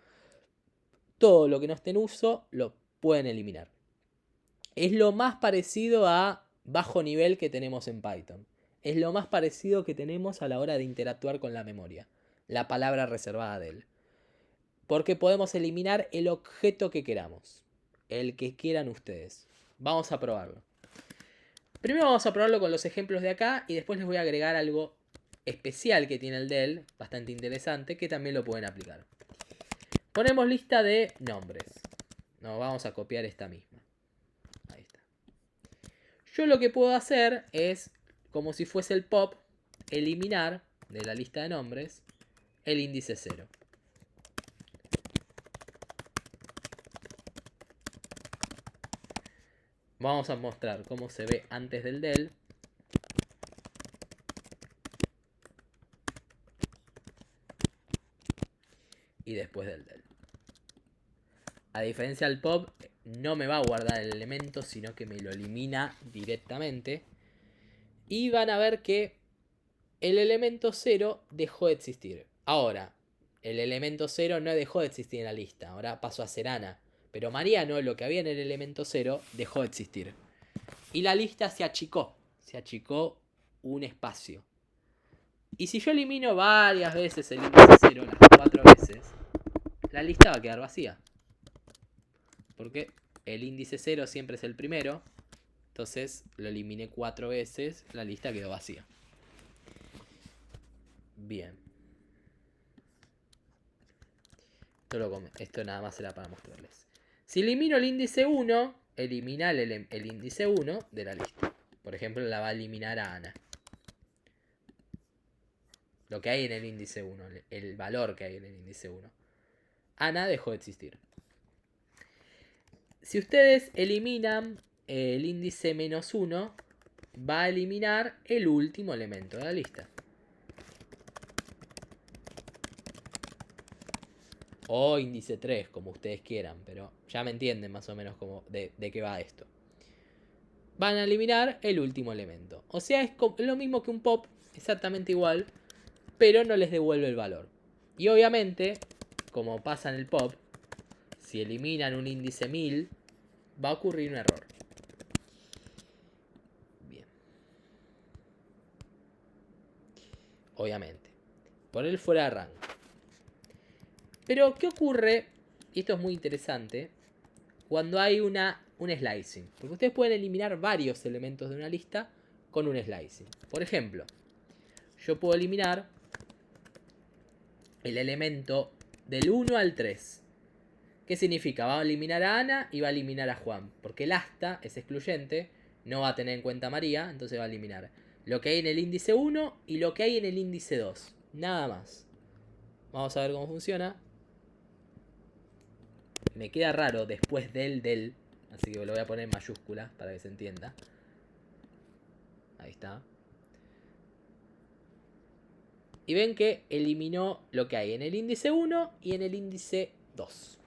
Todo lo que no esté en uso lo pueden eliminar. Es lo más parecido a bajo nivel que tenemos en Python. Es lo más parecido que tenemos a la hora de interactuar con la memoria. La palabra reservada de él. Porque podemos eliminar el objeto que queramos. El que quieran ustedes. Vamos a probarlo. Primero vamos a probarlo con los ejemplos de acá y después les voy a agregar algo especial que tiene el del, bastante interesante, que también lo pueden aplicar. Ponemos lista de nombres. Nos vamos a copiar esta misma. Ahí está. Yo lo que puedo hacer es, como si fuese el pop, eliminar de la lista de nombres el índice 0. Vamos a mostrar cómo se ve antes del del. Y después del del. A diferencia del pop, no me va a guardar el elemento, sino que me lo elimina directamente. Y van a ver que el elemento 0 dejó de existir. Ahora, el elemento 0 no dejó de existir en la lista. Ahora pasó a ser Ana. Pero Mariano, lo que había en el elemento 0, dejó de existir. Y la lista se achicó. Se achicó un espacio. Y si yo elimino varias veces el índice 0, las 4 veces, la lista va a quedar vacía. Porque el índice 0 siempre es el primero. Entonces lo eliminé 4 veces, la lista quedó vacía. Bien. Esto nada más era para mostrarles. Si elimino el índice 1, elimina el índice 1 de la lista. Por ejemplo, la va a eliminar a Ana. Lo que hay en el índice 1, el valor que hay en el índice 1. Ana dejó de existir. Si ustedes eliminan el índice menos 1, va a eliminar el último elemento de la lista. O índice 3, como ustedes quieran, pero ya me entienden más o menos de qué va esto. Van a eliminar el último elemento. O sea, es lo mismo que un pop, exactamente igual, pero no les devuelve el valor. Y obviamente, como pasa en el pop, si eliminan un índice 1000, va a ocurrir un error. Bien. Obviamente. Poner fuera de rango. Pero, ¿qué ocurre? Y esto es muy interesante. Cuando hay un slicing. Porque ustedes pueden eliminar varios elementos de una lista con un slicing. Por ejemplo, yo puedo eliminar el elemento del 1 al 3. ¿Qué significa? Va a eliminar a Ana y va a eliminar a Juan. Porque el hasta es excluyente. No va a tener en cuenta a María. Entonces va a eliminar lo que hay en el índice 1 y lo que hay en el índice 2. Nada más. Vamos a ver cómo funciona. Me queda raro después del. Así que lo voy a poner en mayúscula para que se entienda. Ahí está. Y ven que eliminó lo que hay en el índice 1 y en el índice 2.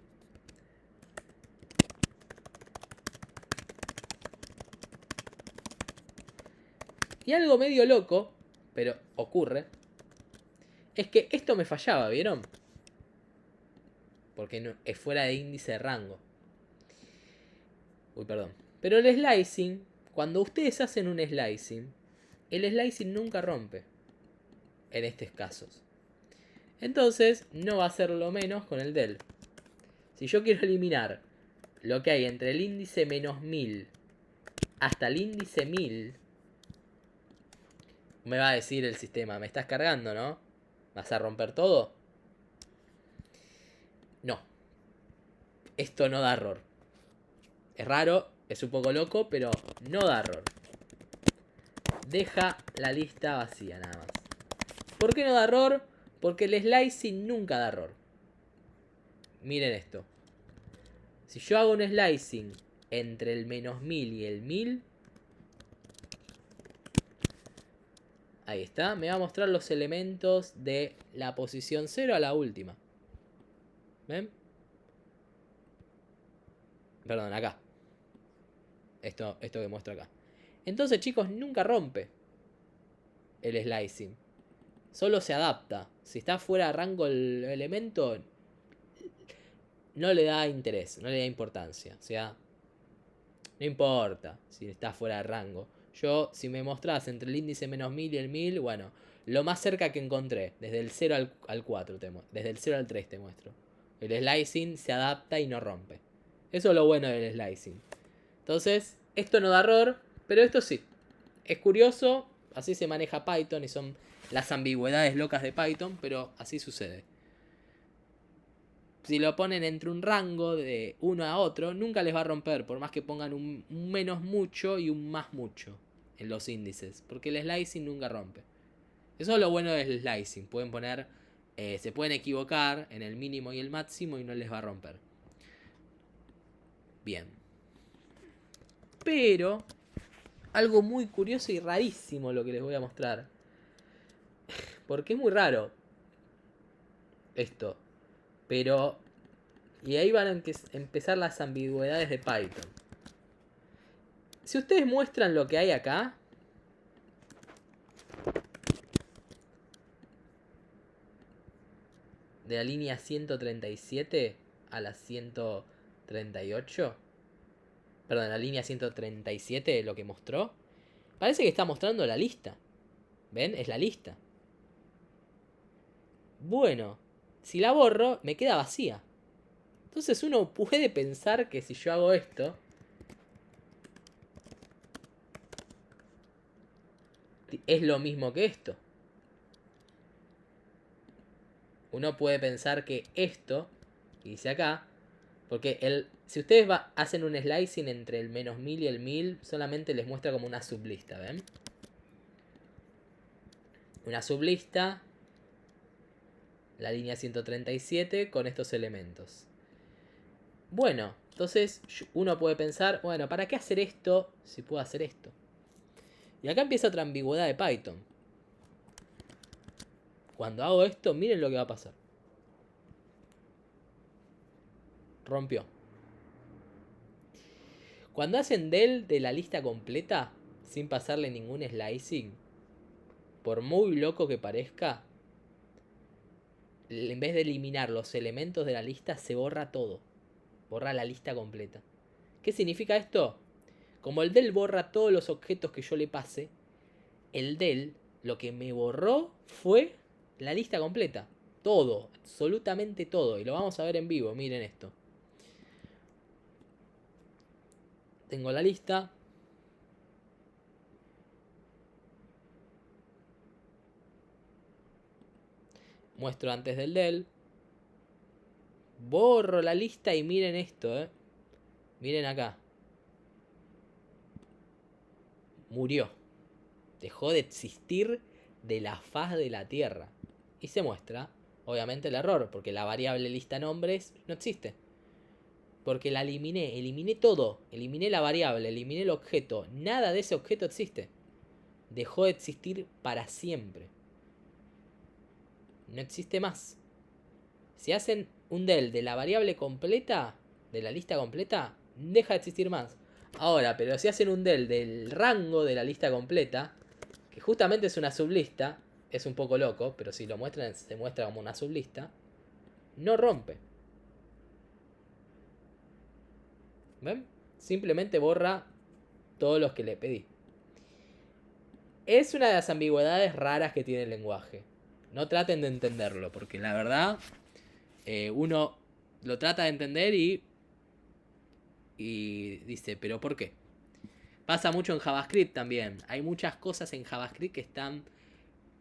Y algo medio loco, pero ocurre, es que esto me fallaba, ¿vieron? Porque no, es fuera de índice de rango. Uy, perdón. Pero el slicing, cuando ustedes hacen un slicing, el slicing nunca rompe. En estos casos. Entonces no va a ser lo menos con el del. Si yo quiero eliminar lo que hay entre el índice menos 1000 hasta el índice 1000, me va a decir el sistema, me estás cargando, ¿no? ¿Vas a romper todo? No. Esto no da error. Es raro, es un poco loco, pero no da error. Deja la lista vacía nada más. ¿Por qué no da error? Porque el slicing nunca da error. Miren esto. Si yo hago un slicing entre el menos 1000 y el 1000, ahí está, me va a mostrar los elementos de la posición 0 a la última. ¿Ven? Perdón, acá. Esto que muestro acá. Entonces, chicos, nunca rompe el slicing. Solo se adapta. Si está fuera de rango el elemento, no le da interés, no le da importancia. O sea, no importa si está fuera de rango. Yo, si me mostrás entre el índice menos 1000 y el 1000, bueno, lo más cerca que encontré, desde el 0 al 4, desde el 0 al 3 te muestro. El slicing se adapta y no rompe. Eso es lo bueno del slicing. Entonces, esto no da error, pero esto sí. Es curioso, así se maneja Python y son las ambigüedades locas de Python, pero así sucede. Si lo ponen entre un rango de uno a otro, nunca les va a romper, por más que pongan un menos mucho y un más mucho en los índices, porque el slicing nunca rompe. Eso es lo bueno del slicing, pueden poner, se pueden equivocar en el mínimo y el máximo y no les va a romper. Bien. Pero algo muy curioso y rarísimo lo que les voy a mostrar. Porque es muy raro esto. Pero... y ahí van a empezar las ambigüedades de Python. Si ustedes muestran lo que hay acá... de la línea 137 a la 138... perdón, la línea 137, lo que mostró... parece que está mostrando la lista. ¿Ven? Es la lista. Bueno, si la borro, me queda vacía. Entonces uno puede pensar que si yo hago esto, es lo mismo que esto. Uno puede pensar que esto, y dice acá, porque si ustedes hacen un slicing entre el menos 1000 y el 1000, solamente les muestra como una sublista, ¿ven? Una sublista, la línea 137 con estos elementos. Bueno, entonces uno puede pensar, bueno, ¿para qué hacer esto si puedo hacer esto? Y acá empieza otra ambigüedad de Python. Cuando hago esto, miren lo que va a pasar. Rompió. Cuando hacen del de la lista completa, sin pasarle ningún slicing, por muy loco que parezca, en vez de eliminar los elementos de la lista, se borra todo. Borra la lista completa. ¿Qué significa esto? Como el del borra todos los objetos que yo le pase, el del lo que me borró fue la lista completa. Todo, absolutamente todo. Y lo vamos a ver en vivo, miren esto. Tengo la lista. Muestro antes del del. Borro la lista y miren esto, Miren acá. Murió. Dejó de existir de la faz de la Tierra. Y se muestra, obviamente, el error, porque la variable lista nombres no existe. Porque la eliminé todo. Eliminé la variable, eliminé el objeto. Nada de ese objeto existe. Dejó de existir para siempre. No existe más. Si hacen un del de la variable completa, de la lista completa, deja de existir más. Ahora, pero si hacen un del rango de la lista completa, que justamente es una sublista, es un poco loco, pero si lo muestran, se muestra como una sublista, no rompe. ¿Ven? Simplemente borra todos los que le pedí. Es una de las ambigüedades raras que tiene el lenguaje. No traten de entenderlo, porque la verdad, uno lo trata de entender y dice, ¿pero por qué? Pasa mucho en JavaScript también. Hay muchas cosas en JavaScript que están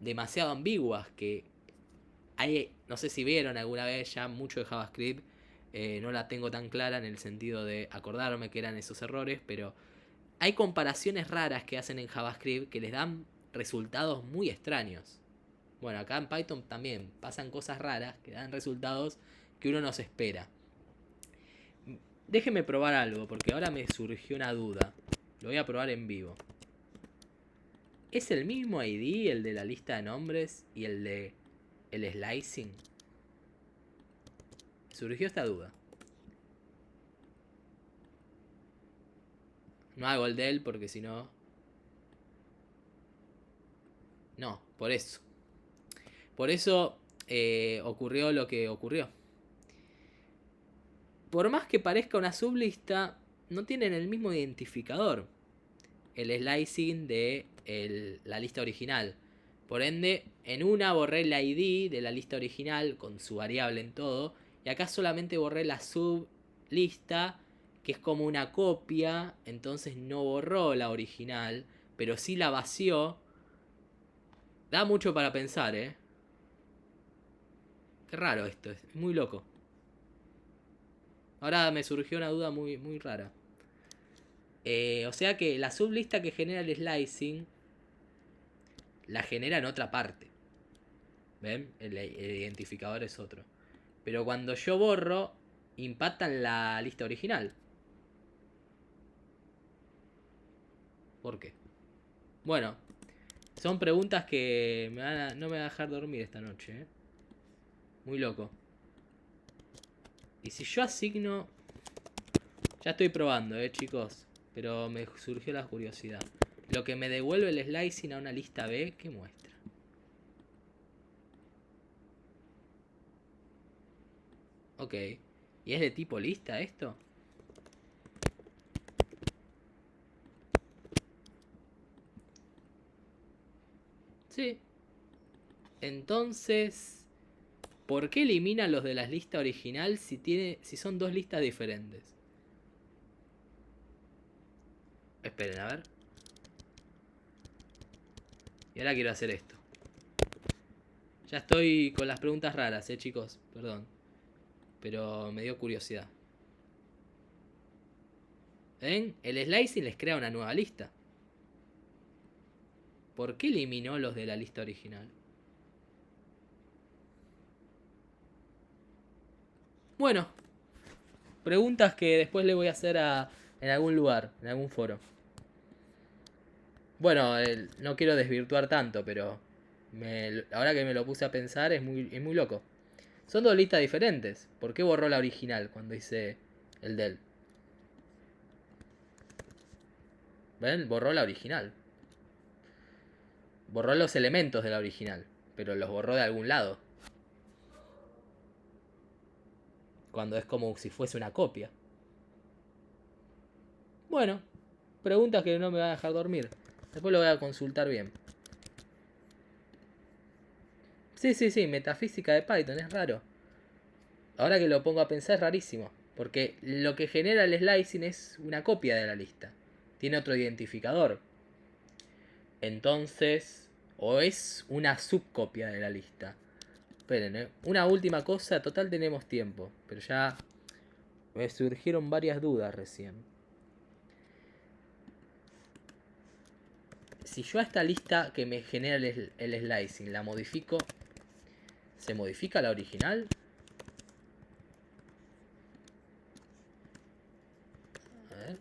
demasiado ambiguas, que hay, no sé si vieron alguna vez ya mucho de JavaScript, no la tengo tan clara en el sentido de acordarme que eran esos errores, pero hay comparaciones raras que hacen en JavaScript que les dan resultados muy extraños. Bueno, acá en Python también pasan cosas raras que dan resultados que uno no se espera. Déjeme probar algo, porque ahora me surgió una duda. Lo voy a probar en vivo. ¿Es el mismo ID el de la lista de nombres y el de el slicing? Surgió esta duda. No hago el de él porque si no... No, por eso. Por eso ocurrió lo que ocurrió. Por más que parezca una sublista, no tienen el mismo identificador. El slicing de la lista original. Por ende, en una borré el ID de la lista original con su variable en todo. Y acá solamente borré la sublista, que es como una copia. Entonces no borró la original, pero sí la vació. Da mucho para pensar, ¿eh? Qué raro esto, es muy loco. Ahora me surgió una duda muy, muy rara. O sea que la sublista que genera el slicing la genera en otra parte. ¿Ven? El identificador es otro. Pero cuando yo borro, impacta en la lista original. ¿Por qué? Bueno, son preguntas que no me van a dejar dormir esta noche. ¿Eh? Muy loco. Y si yo asigno... Ya estoy probando, chicos. Pero me surgió la curiosidad. Lo que me devuelve el slicing a una lista B, ¿qué muestra? Ok. ¿Y es de tipo lista esto? Sí. Entonces, ¿por qué elimina los de la lista original si son dos listas diferentes? Esperen, a ver. Y ahora quiero hacer esto. Ya estoy con las preguntas raras, chicos. Perdón. Pero me dio curiosidad. ¿Ven? El slicing les crea una nueva lista. ¿Por qué eliminó los de la lista original? Bueno, preguntas que después le voy a hacer en algún lugar, en algún foro. Bueno, no quiero desvirtuar tanto, pero ahora que me lo puse a pensar es muy loco. Son dos listas diferentes. ¿Por qué borró la original cuando hice el del? ¿Ven? Borró la original. Borró los elementos de la original, pero los borró de algún lado. Cuando es como si fuese una copia. Bueno, preguntas que no me van a dejar dormir. Después lo voy a consultar bien. Sí, sí, sí, metafísica de Python, es raro. Ahora que lo pongo a pensar es rarísimo. Porque lo que genera el slicing es una copia de la lista. Tiene otro identificador. Entonces, o es una subcopia de la lista. Esperen, una última cosa, total tenemos tiempo. Pero ya me surgieron varias dudas recién. Si yo a esta lista que me genera el slicing la modifico, ¿se modifica la original? A ver.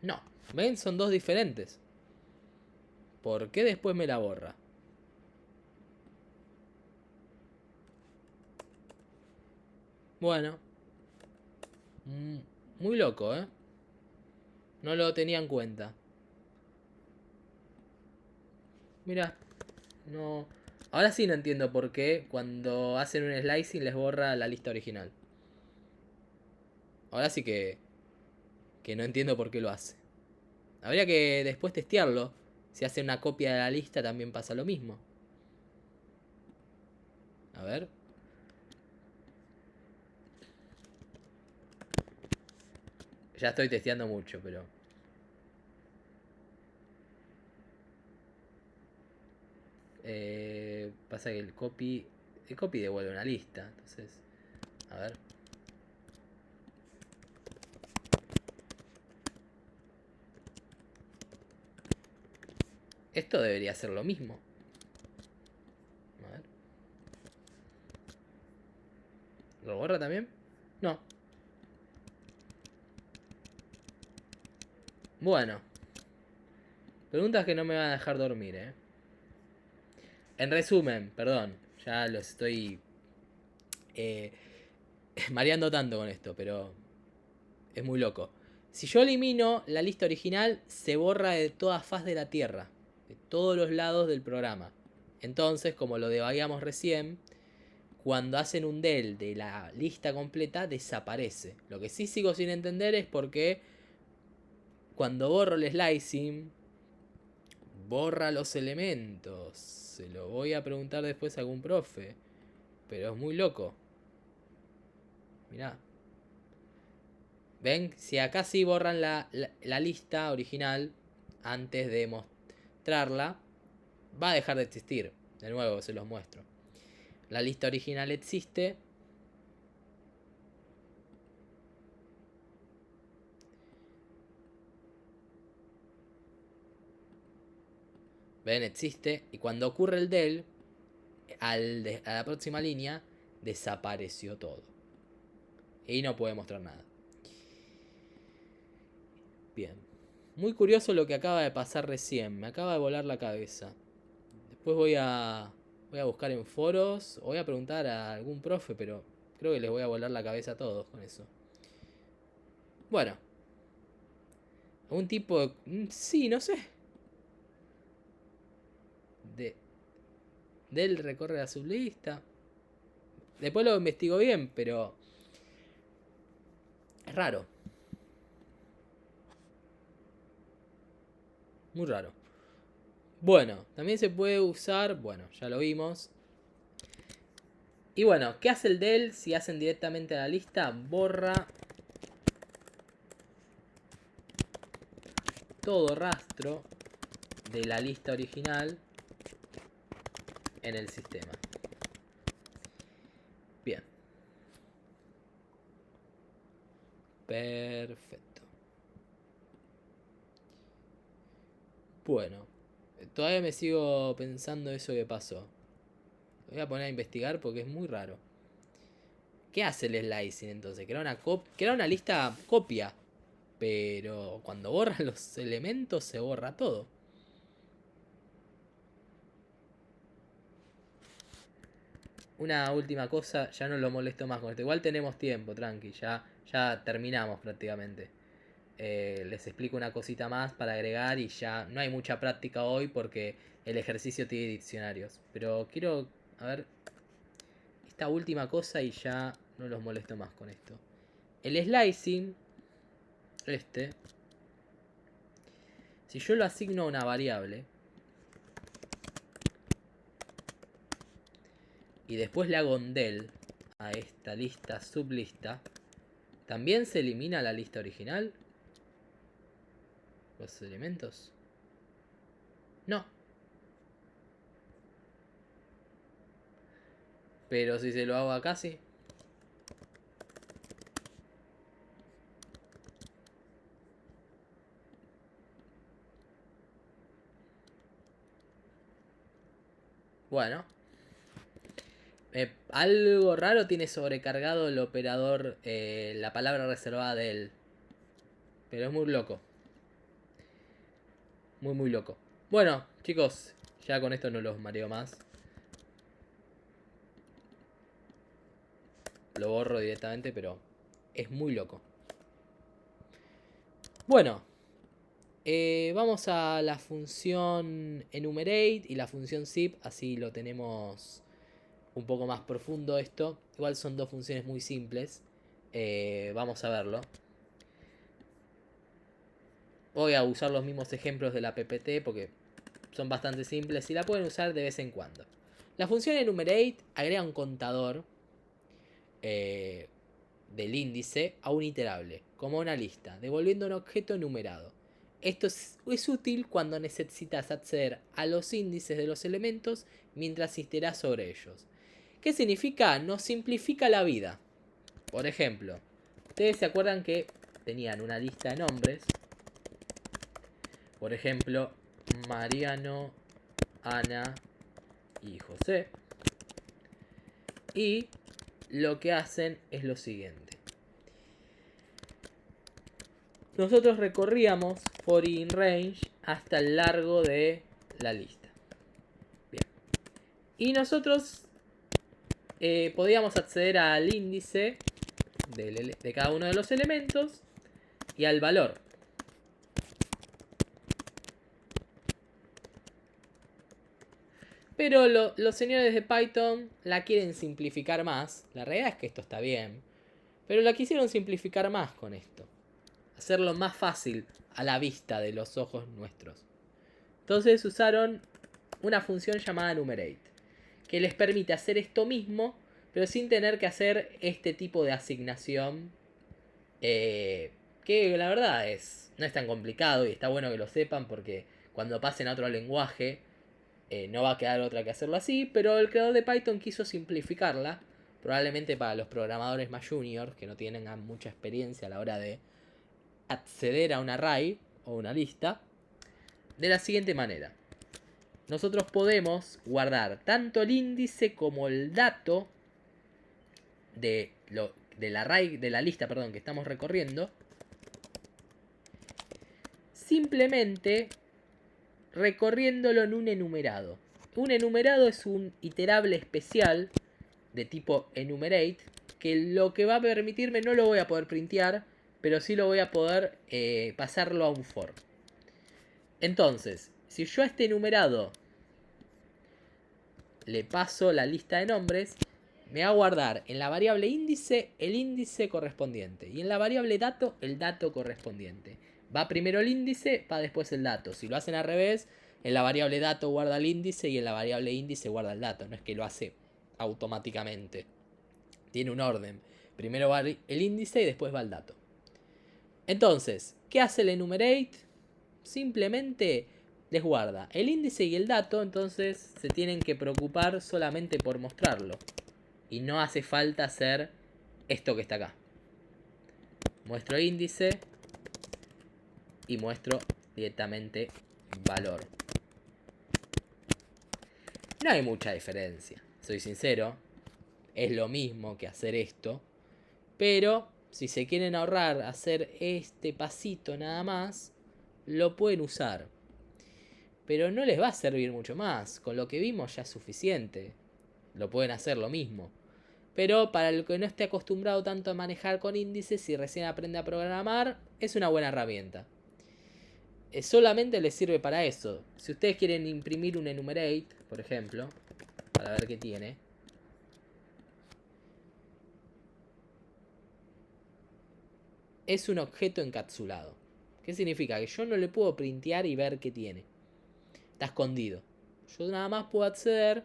No, ¿ven? Son dos diferentes. ¿Por qué después me la borra? Bueno, muy loco, ¿eh? No lo tenía en cuenta. Mira, no. Ahora sí no entiendo por qué cuando hacen un slicing les borra la lista original. Ahora sí que que no entiendo por qué lo hace. Habría que después testearlo. Si hace una copia de la lista también pasa lo mismo. A ver. Ya estoy testeando mucho, pero... pasa que el copy... El copy devuelve una lista. Entonces... A ver. Esto debería ser lo mismo. A ver. ¿Lo borra también? No. Bueno. Preguntas que no me van a dejar dormir, En resumen, perdón. Ya los estoy... mareando tanto con esto, pero... Es muy loco. Si yo elimino la lista original, se borra de toda faz de la Tierra. De todos los lados del programa. Entonces, como lo debagueamos recién, cuando hacen un del de la lista completa, desaparece. Lo que sí sigo sin entender es por qué cuando borro el slicing, borra los elementos. Se lo voy a preguntar después a algún profe. Pero es muy loco. Mirá. ¿Ven? Si acá sí borran la lista original antes de mostrarla, va a dejar de existir. De nuevo, se los muestro. La lista original existe. ¿Ven? Existe. Y cuando ocurre el del, a la próxima línea, desapareció todo. Y no puede mostrar nada. Bien. Muy curioso lo que acaba de pasar recién. Me acaba de volar la cabeza. Después voy a buscar en foros. O voy a preguntar a algún profe, pero creo que les voy a volar la cabeza a todos con eso. Bueno. Algún tipo de... Sí, no sé. Del recorre la sublista. Después lo investigo bien, pero... Es raro. Muy raro. Bueno, también se puede usar... Bueno, ya lo vimos. Y bueno, ¿qué hace el del si hacen directamente a la lista? Borra todo rastro de la lista original en el sistema. Bien. Perfecto. Bueno, todavía me sigo pensando eso que pasó. Me voy a poner a investigar porque es muy raro. ¿Qué hace el slicing entonces? Crea una lista copia. Pero cuando borra los elementos se borra todo. Una última cosa, ya no lo molesto más con esto. Igual tenemos tiempo, tranqui, ya terminamos prácticamente. Les explico una cosita más para agregar y ya no hay mucha práctica hoy porque el ejercicio tiene diccionarios. Pero quiero, a ver, esta última cosa y ya no los molesto más con esto. El slicing, si yo lo asigno a una variable y después le hago un del a esta lista sublista, ¿también se elimina la lista original? ¿Los elementos? No. Pero si se lo hago acá, sí. Bueno. Algo raro tiene sobrecargado el operador, la palabra reservada de él. Pero es muy loco. Muy, muy loco. Bueno, chicos, ya con esto no los mareo más. Lo borro directamente, pero es muy loco. Bueno, vamos a la función enumerate y la función zip. Así lo tenemos un poco más profundo esto. Igual son dos funciones muy simples. Vamos a verlo. Voy a usar los mismos ejemplos de la PPT porque son bastante simples y la pueden usar de vez en cuando. La función enumerate agrega un contador del índice a un iterable, como una lista, devolviendo un objeto enumerado. Esto es útil cuando necesitas acceder a los índices de los elementos mientras iterás sobre ellos. ¿Qué significa? Nos simplifica la vida. Por ejemplo, ustedes se acuerdan que tenían una lista de nombres. Por ejemplo, Mariano, Ana y José. Y lo que hacen es lo siguiente. Nosotros recorríamos for in range hasta el largo de la lista. Bien. Y nosotros podíamos acceder al índice de cada uno de los elementos y al valor. Pero los señores de Python la quieren simplificar más. La realidad es que esto está bien. Pero la quisieron simplificar más con esto. Hacerlo más fácil a la vista de los ojos nuestros. Entonces usaron una función llamada enumerate, que les permite hacer esto mismo, pero sin tener que hacer este tipo de asignación. Que la verdad no es tan complicado y está bueno que lo sepan porque cuando pasen a otro lenguaje no va a quedar otra que hacerlo así, pero el creador de Python quiso simplificarla, probablemente para los programadores más juniors que no tienen mucha experiencia a la hora de acceder a un array o una lista, de la siguiente manera. Nosotros podemos guardar tanto el índice como el dato del array, de la lista, perdón, que estamos recorriendo, simplemente recorriéndolo en un enumerado. Un enumerado es un iterable especial de tipo enumerate, que lo que va a permitirme, no lo voy a poder printear, pero sí lo voy a poder pasarlo a un for. Entonces, si yo a este enumerado le paso la lista de nombres, me va a guardar en la variable índice el índice correspondiente y en la variable dato el dato correspondiente. Va primero el índice, va después el dato. Si lo hacen al revés, en la variable dato guarda el índice y en la variable índice guarda el dato. No es que lo hace automáticamente. Tiene un orden. Primero va el índice y después va el dato. Entonces, ¿qué hace el enumerate? Simplemente les guarda el índice y el dato, entonces se tienen que preocupar solamente por mostrarlo. Y no hace falta hacer esto que está acá. Muestro índice y muestro directamente valor. No hay mucha diferencia, soy sincero. Es lo mismo que hacer esto. Pero si se quieren ahorrar hacer este pasito nada más, lo pueden usar. Pero no les va a servir mucho más. Con lo que vimos ya es suficiente. Lo pueden hacer lo mismo. Pero para el que no esté acostumbrado tanto a manejar con índices y recién aprende a programar, es una buena herramienta. Solamente les sirve para eso. Si ustedes quieren imprimir un enumerate, por ejemplo, para ver qué tiene. Es un objeto encapsulado. ¿Qué significa? Que yo no le puedo printear y ver qué tiene. Está escondido. Yo nada más puedo acceder.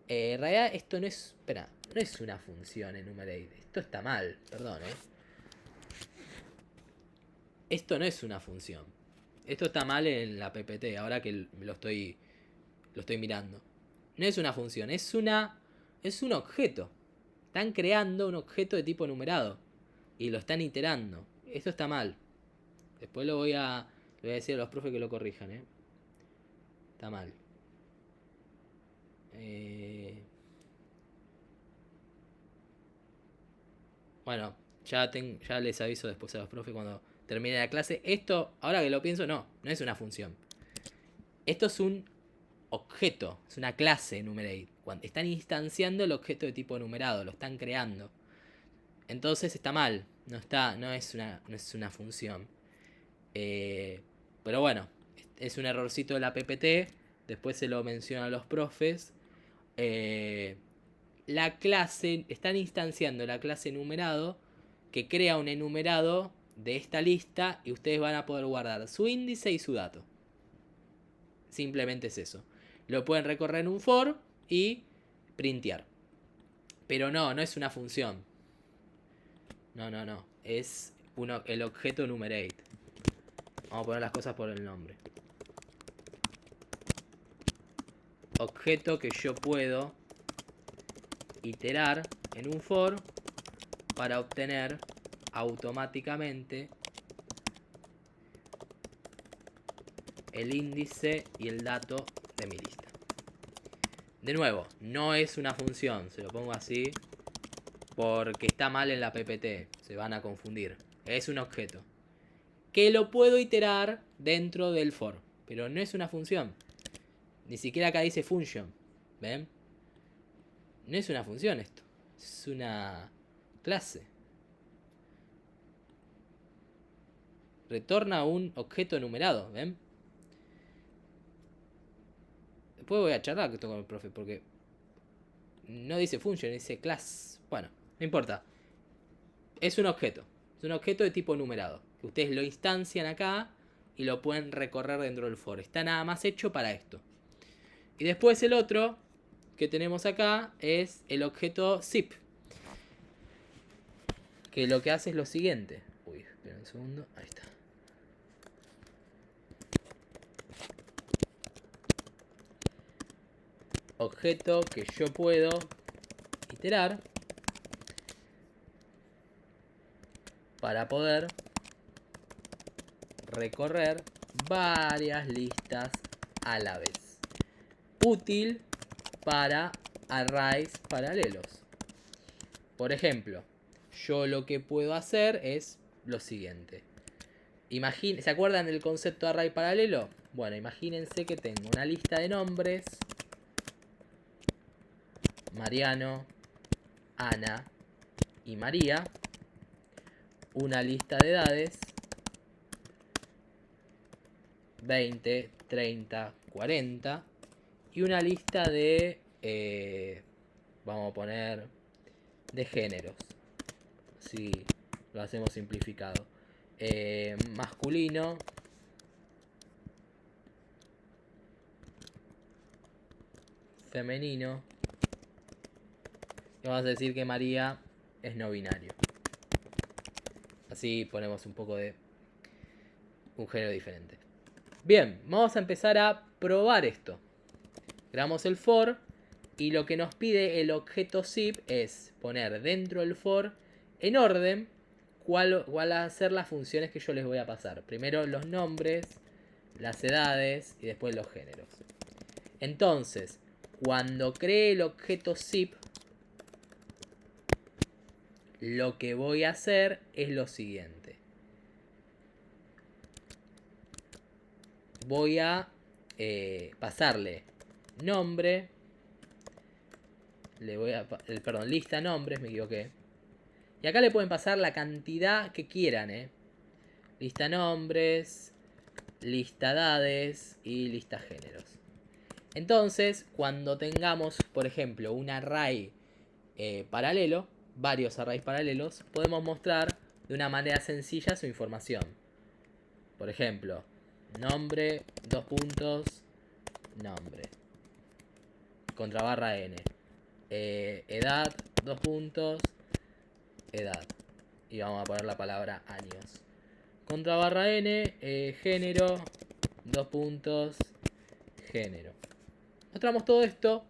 En realidad esto no es... Espera, no es una función enumerate. Esto está mal, perdón, Esto no es una función. Esto está mal en la PPT, ahora que lo estoy mirando. No es una función, es un objeto. Están creando un objeto de tipo enumerado. Y lo están iterando. Esto está mal. Después le voy a decir a los profes que lo corrijan, Está mal. Bueno, ya les aviso después a los profes cuando termine la clase. Esto, ahora que lo pienso, no es una función. Esto es un objeto, es una clase enumerate. Cuando están instanciando el objeto de tipo enumerado, lo están creando. Entonces está mal, no es una función. Pero bueno, es un errorcito de la PPT. Después se lo menciono a los profes. La clase, están instanciando la clase enumerado, que crea un enumerado de esta lista y ustedes van a poder guardar su índice y su dato. Simplemente es eso. Lo pueden recorrer en un for y printear. Pero no es una función. No. Es el objeto enumerate. Vamos a poner las cosas por el nombre. Objeto que yo puedo iterar en un for para obtener automáticamente el índice y el dato de mi lista. De nuevo, no es una función, se lo pongo así porque está mal en la PPT, se van a confundir. Es un objeto que lo puedo iterar dentro del for, pero no es una función. Ni siquiera acá dice function, ¿ven? No es una función esto, es una clase. Retorna un objeto enumerado, ¿ven? Después voy a charlar con el profe porque no dice function, dice class. Bueno, no importa. Es un objeto. Es un objeto de tipo enumerado. Que ustedes lo instancian acá y lo pueden recorrer dentro del for. Está nada más hecho para esto. Y después el otro que tenemos acá es el objeto zip. Que lo que hace es lo siguiente. Uy, espera un segundo. Ahí está. Objeto que yo puedo iterar para poder recorrer varias listas a la vez. Útil para arrays paralelos. Por ejemplo, yo lo que puedo hacer es lo siguiente. ¿Se acuerdan del concepto de array paralelo? Bueno, imagínense que tengo una lista de nombres. Mariano, Ana y María. Una lista de edades. 20, 30, 40. Y una lista de... vamos a poner... de géneros. Si lo hacemos simplificado. Masculino. Femenino. Y vamos a decir que María es no binario. Así ponemos un poco de un género diferente. Bien, vamos a empezar a probar esto. Creamos el for y lo que nos pide el objeto zip es poner dentro del for en orden cuál van a ser las funciones que yo les voy a pasar. Primero los nombres, las edades y después los géneros. Entonces, cuando cree el objeto zip, lo que voy a hacer es lo siguiente. Voy a pasarle nombre. Lista nombres, me equivoqué. Y acá le pueden pasar la cantidad que quieran, Lista nombres, lista edades y lista géneros. Entonces, cuando tengamos, por ejemplo, un array paralelo, varios arrays paralelos, podemos mostrar de una manera sencilla su información. Por ejemplo, nombre, dos puntos, nombre. Contra barra n. Edad, dos puntos, edad. Y vamos a poner la palabra años. Contra barra n, género, dos puntos, género. Mostramos todo esto.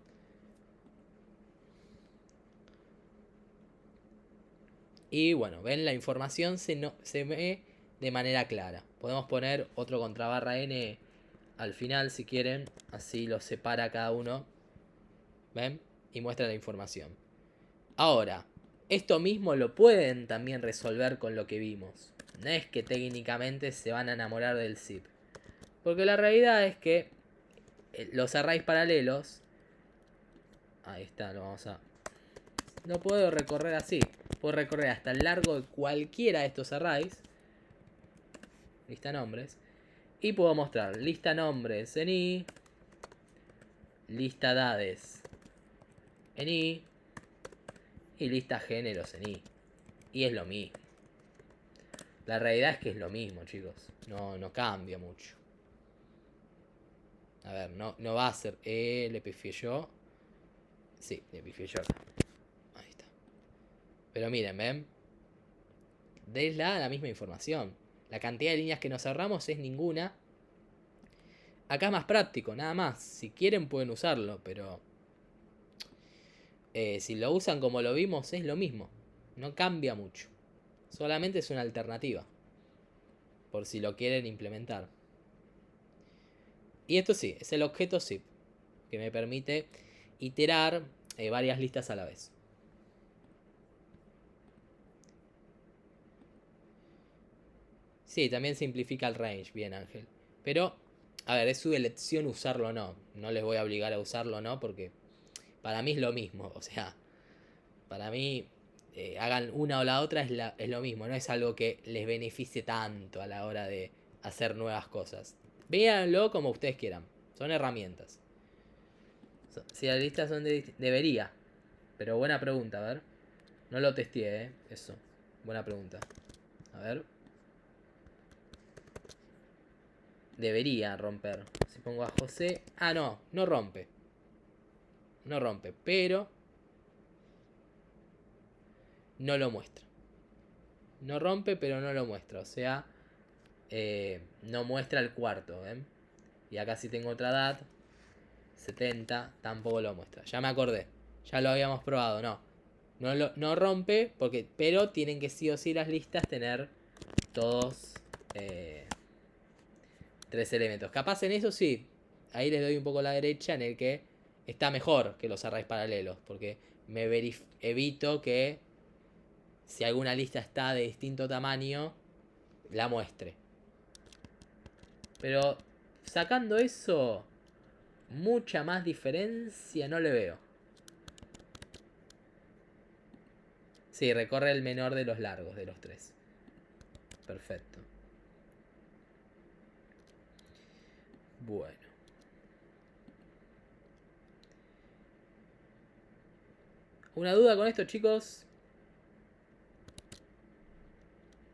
Y bueno, ven, la información se ve de manera clara. Podemos poner otro contra barra n al final si quieren. Así lo separa cada uno. ¿Ven? Y muestra la información. Ahora, esto mismo lo pueden también resolver con lo que vimos. No es que técnicamente se van a enamorar del zip. Porque la realidad es que los arrays paralelos... Ahí está, lo vamos a... No puedo recorrer así. Puedo recorrer hasta el largo de cualquiera de estos arrays. Lista nombres. Y puedo mostrar lista nombres en i. Lista edades en i. Y lista géneros en i. Y es lo mismo. La realidad es que es lo mismo, chicos. No cambia mucho. A ver, no va a ser. Le pifié yo. Sí, le pifié yo acá. Ahí está. Pero miren, ¿ven? De la misma información. La cantidad de líneas que nos ahorramos es ninguna. Acá es más práctico, nada más. Si quieren pueden usarlo, pero si lo usan como lo vimos es lo mismo. No cambia mucho. Solamente es una alternativa. Por si lo quieren implementar. Y esto sí, es el objeto zip. Que me permite iterar varias listas a la vez. Sí, también simplifica el range. Bien, Ángel. Pero, a ver, es su elección usarlo o no. No les voy a obligar a usarlo o no, porque para mí es lo mismo. O sea, para mí, hagan una o la otra es lo mismo. No es algo que les beneficie tanto a la hora de hacer nuevas cosas. Véanlo como ustedes quieran. Son herramientas. Si las listas son debería. Pero buena pregunta, a ver. No lo testé, eso. Buena pregunta. A ver. Debería romper. Si pongo a José. Ah, no rompe. No rompe, pero no lo muestra. No rompe, pero no lo muestra. O sea, no muestra el cuarto. ¿Ven? Y acá si tengo otra edad, 70, tampoco lo muestra. Ya me acordé. Ya lo habíamos probado, no. No rompe, pero tienen que sí o sí las listas tener todos 3 elementos. Capaz en eso sí. Ahí les doy un poco la derecha en el que está mejor que los arrays paralelos. Porque me evito que si alguna lista está de distinto tamaño, la muestre. Pero sacando eso, mucha más diferencia no le veo. Sí, recorre el menor de los largos, de los 3. Perfecto. Bueno. ¿Una duda con esto, chicos?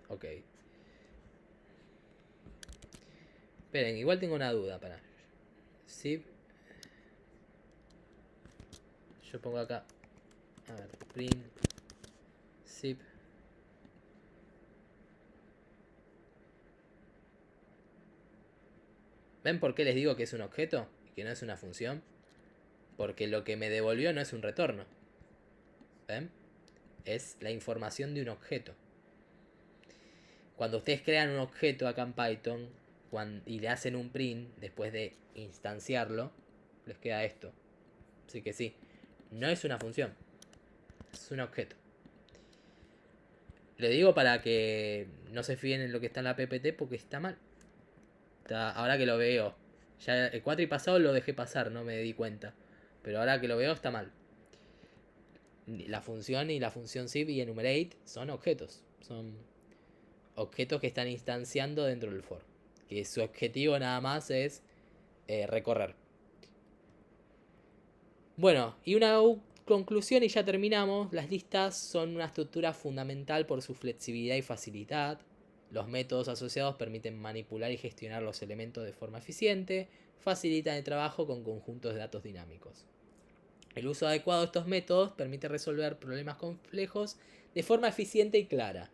Ok. Esperen, igual tengo una duda para. Sí. Yo pongo acá. A ver, print. Zip. ¿Ven por qué les digo que es un objeto y que no es una función? Porque lo que me devolvió no es un retorno. ¿Ven? Es la información de un objeto. Cuando ustedes crean un objeto acá en Python y le hacen un print después de instanciarlo, les queda esto. Así que sí, no es una función, es un objeto. Le digo para que no se fíen en lo que está en la PPT porque está mal. Ahora que lo veo, ya el cuatri pasado lo dejé pasar, no me di cuenta. Pero ahora que lo veo está mal. La función y la función zip y enumerate son objetos. Son objetos que están instanciando dentro del for. Que su objetivo nada más es recorrer. Bueno, y una conclusión y ya terminamos. Las listas son una estructura fundamental por su flexibilidad y facilidad. Los métodos asociados permiten manipular y gestionar los elementos de forma eficiente, facilitan el trabajo con conjuntos de datos dinámicos. El uso adecuado de estos métodos permite resolver problemas complejos de forma eficiente y clara.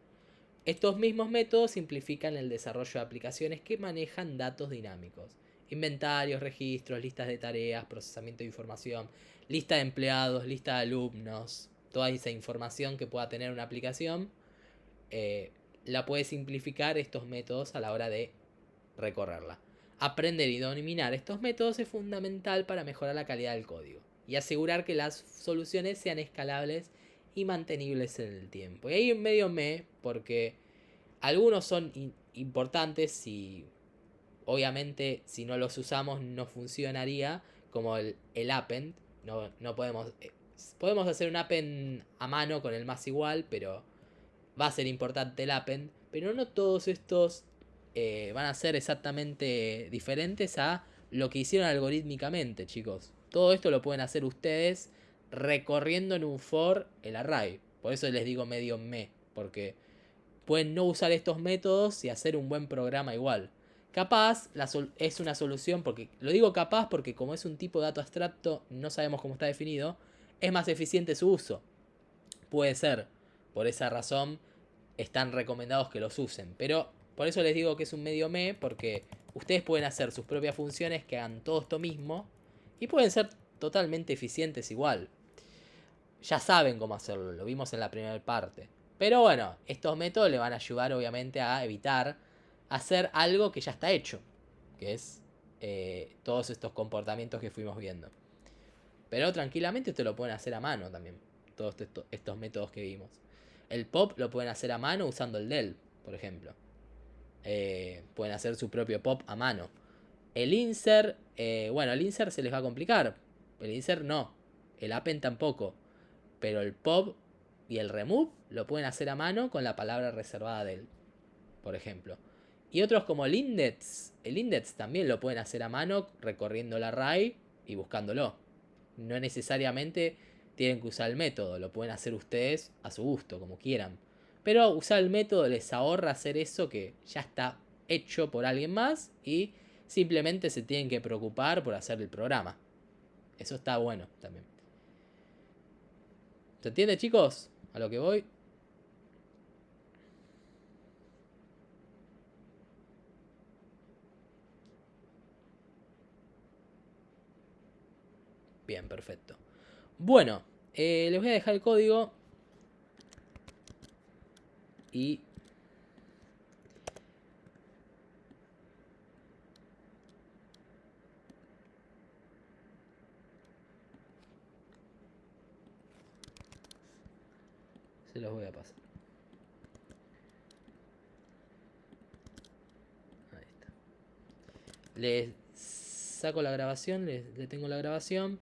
Estos mismos métodos simplifican el desarrollo de aplicaciones que manejan datos dinámicos. Inventarios, registros, listas de tareas, procesamiento de información, lista de empleados, lista de alumnos. Toda esa información que pueda tener una aplicación la puede simplificar estos métodos a la hora de recorrerla. Aprender y dominar estos métodos es fundamental para mejorar la calidad del código y asegurar que las soluciones sean escalables y mantenibles en el tiempo. Y ahí en medio porque algunos son importantes y obviamente si no los usamos no funcionaría, como el append. No podemos podemos hacer un append a mano con el más igual, pero va a ser importante el append. Pero no todos estos van a ser exactamente diferentes a lo que hicieron algorítmicamente, chicos. Todo esto lo pueden hacer ustedes recorriendo en un for el array. Por eso les digo medio porque pueden no usar estos métodos y hacer un buen programa igual. Capaz es una solución, porque lo digo capaz porque como es un tipo de dato abstracto, no sabemos cómo está definido, es más eficiente su uso. Puede ser, por esa razón están recomendados que los usen, pero por eso les digo que es un medio porque ustedes pueden hacer sus propias funciones que hagan todo esto mismo y pueden ser totalmente eficientes igual. Ya saben cómo hacerlo, lo vimos en la primera parte. Pero bueno, estos métodos le van a ayudar obviamente a evitar hacer algo que ya está hecho, que es todos estos comportamientos que fuimos viendo. Pero tranquilamente esto lo pueden hacer a mano también, todos estos métodos que vimos. El pop lo pueden hacer a mano usando el del, por ejemplo. Pueden hacer su propio pop a mano. El insert, bueno, el insert se les va a complicar. El insert no, el append tampoco. Pero el pop y el remove lo pueden hacer a mano con la palabra reservada del, por ejemplo. Y otros como el index también lo pueden hacer a mano recorriendo el array y buscándolo. No necesariamente tienen que usar el método, lo pueden hacer ustedes a su gusto, como quieran. Pero usar el método les ahorra hacer eso que ya está hecho por alguien más y simplemente se tienen que preocupar por hacer el programa. Eso está bueno también. ¿Se entiende, chicos? A lo que voy. Bien, perfecto. Bueno, les voy a dejar el código. Y se los voy a pasar. Ahí está. Les saco la grabación, le tengo la grabación.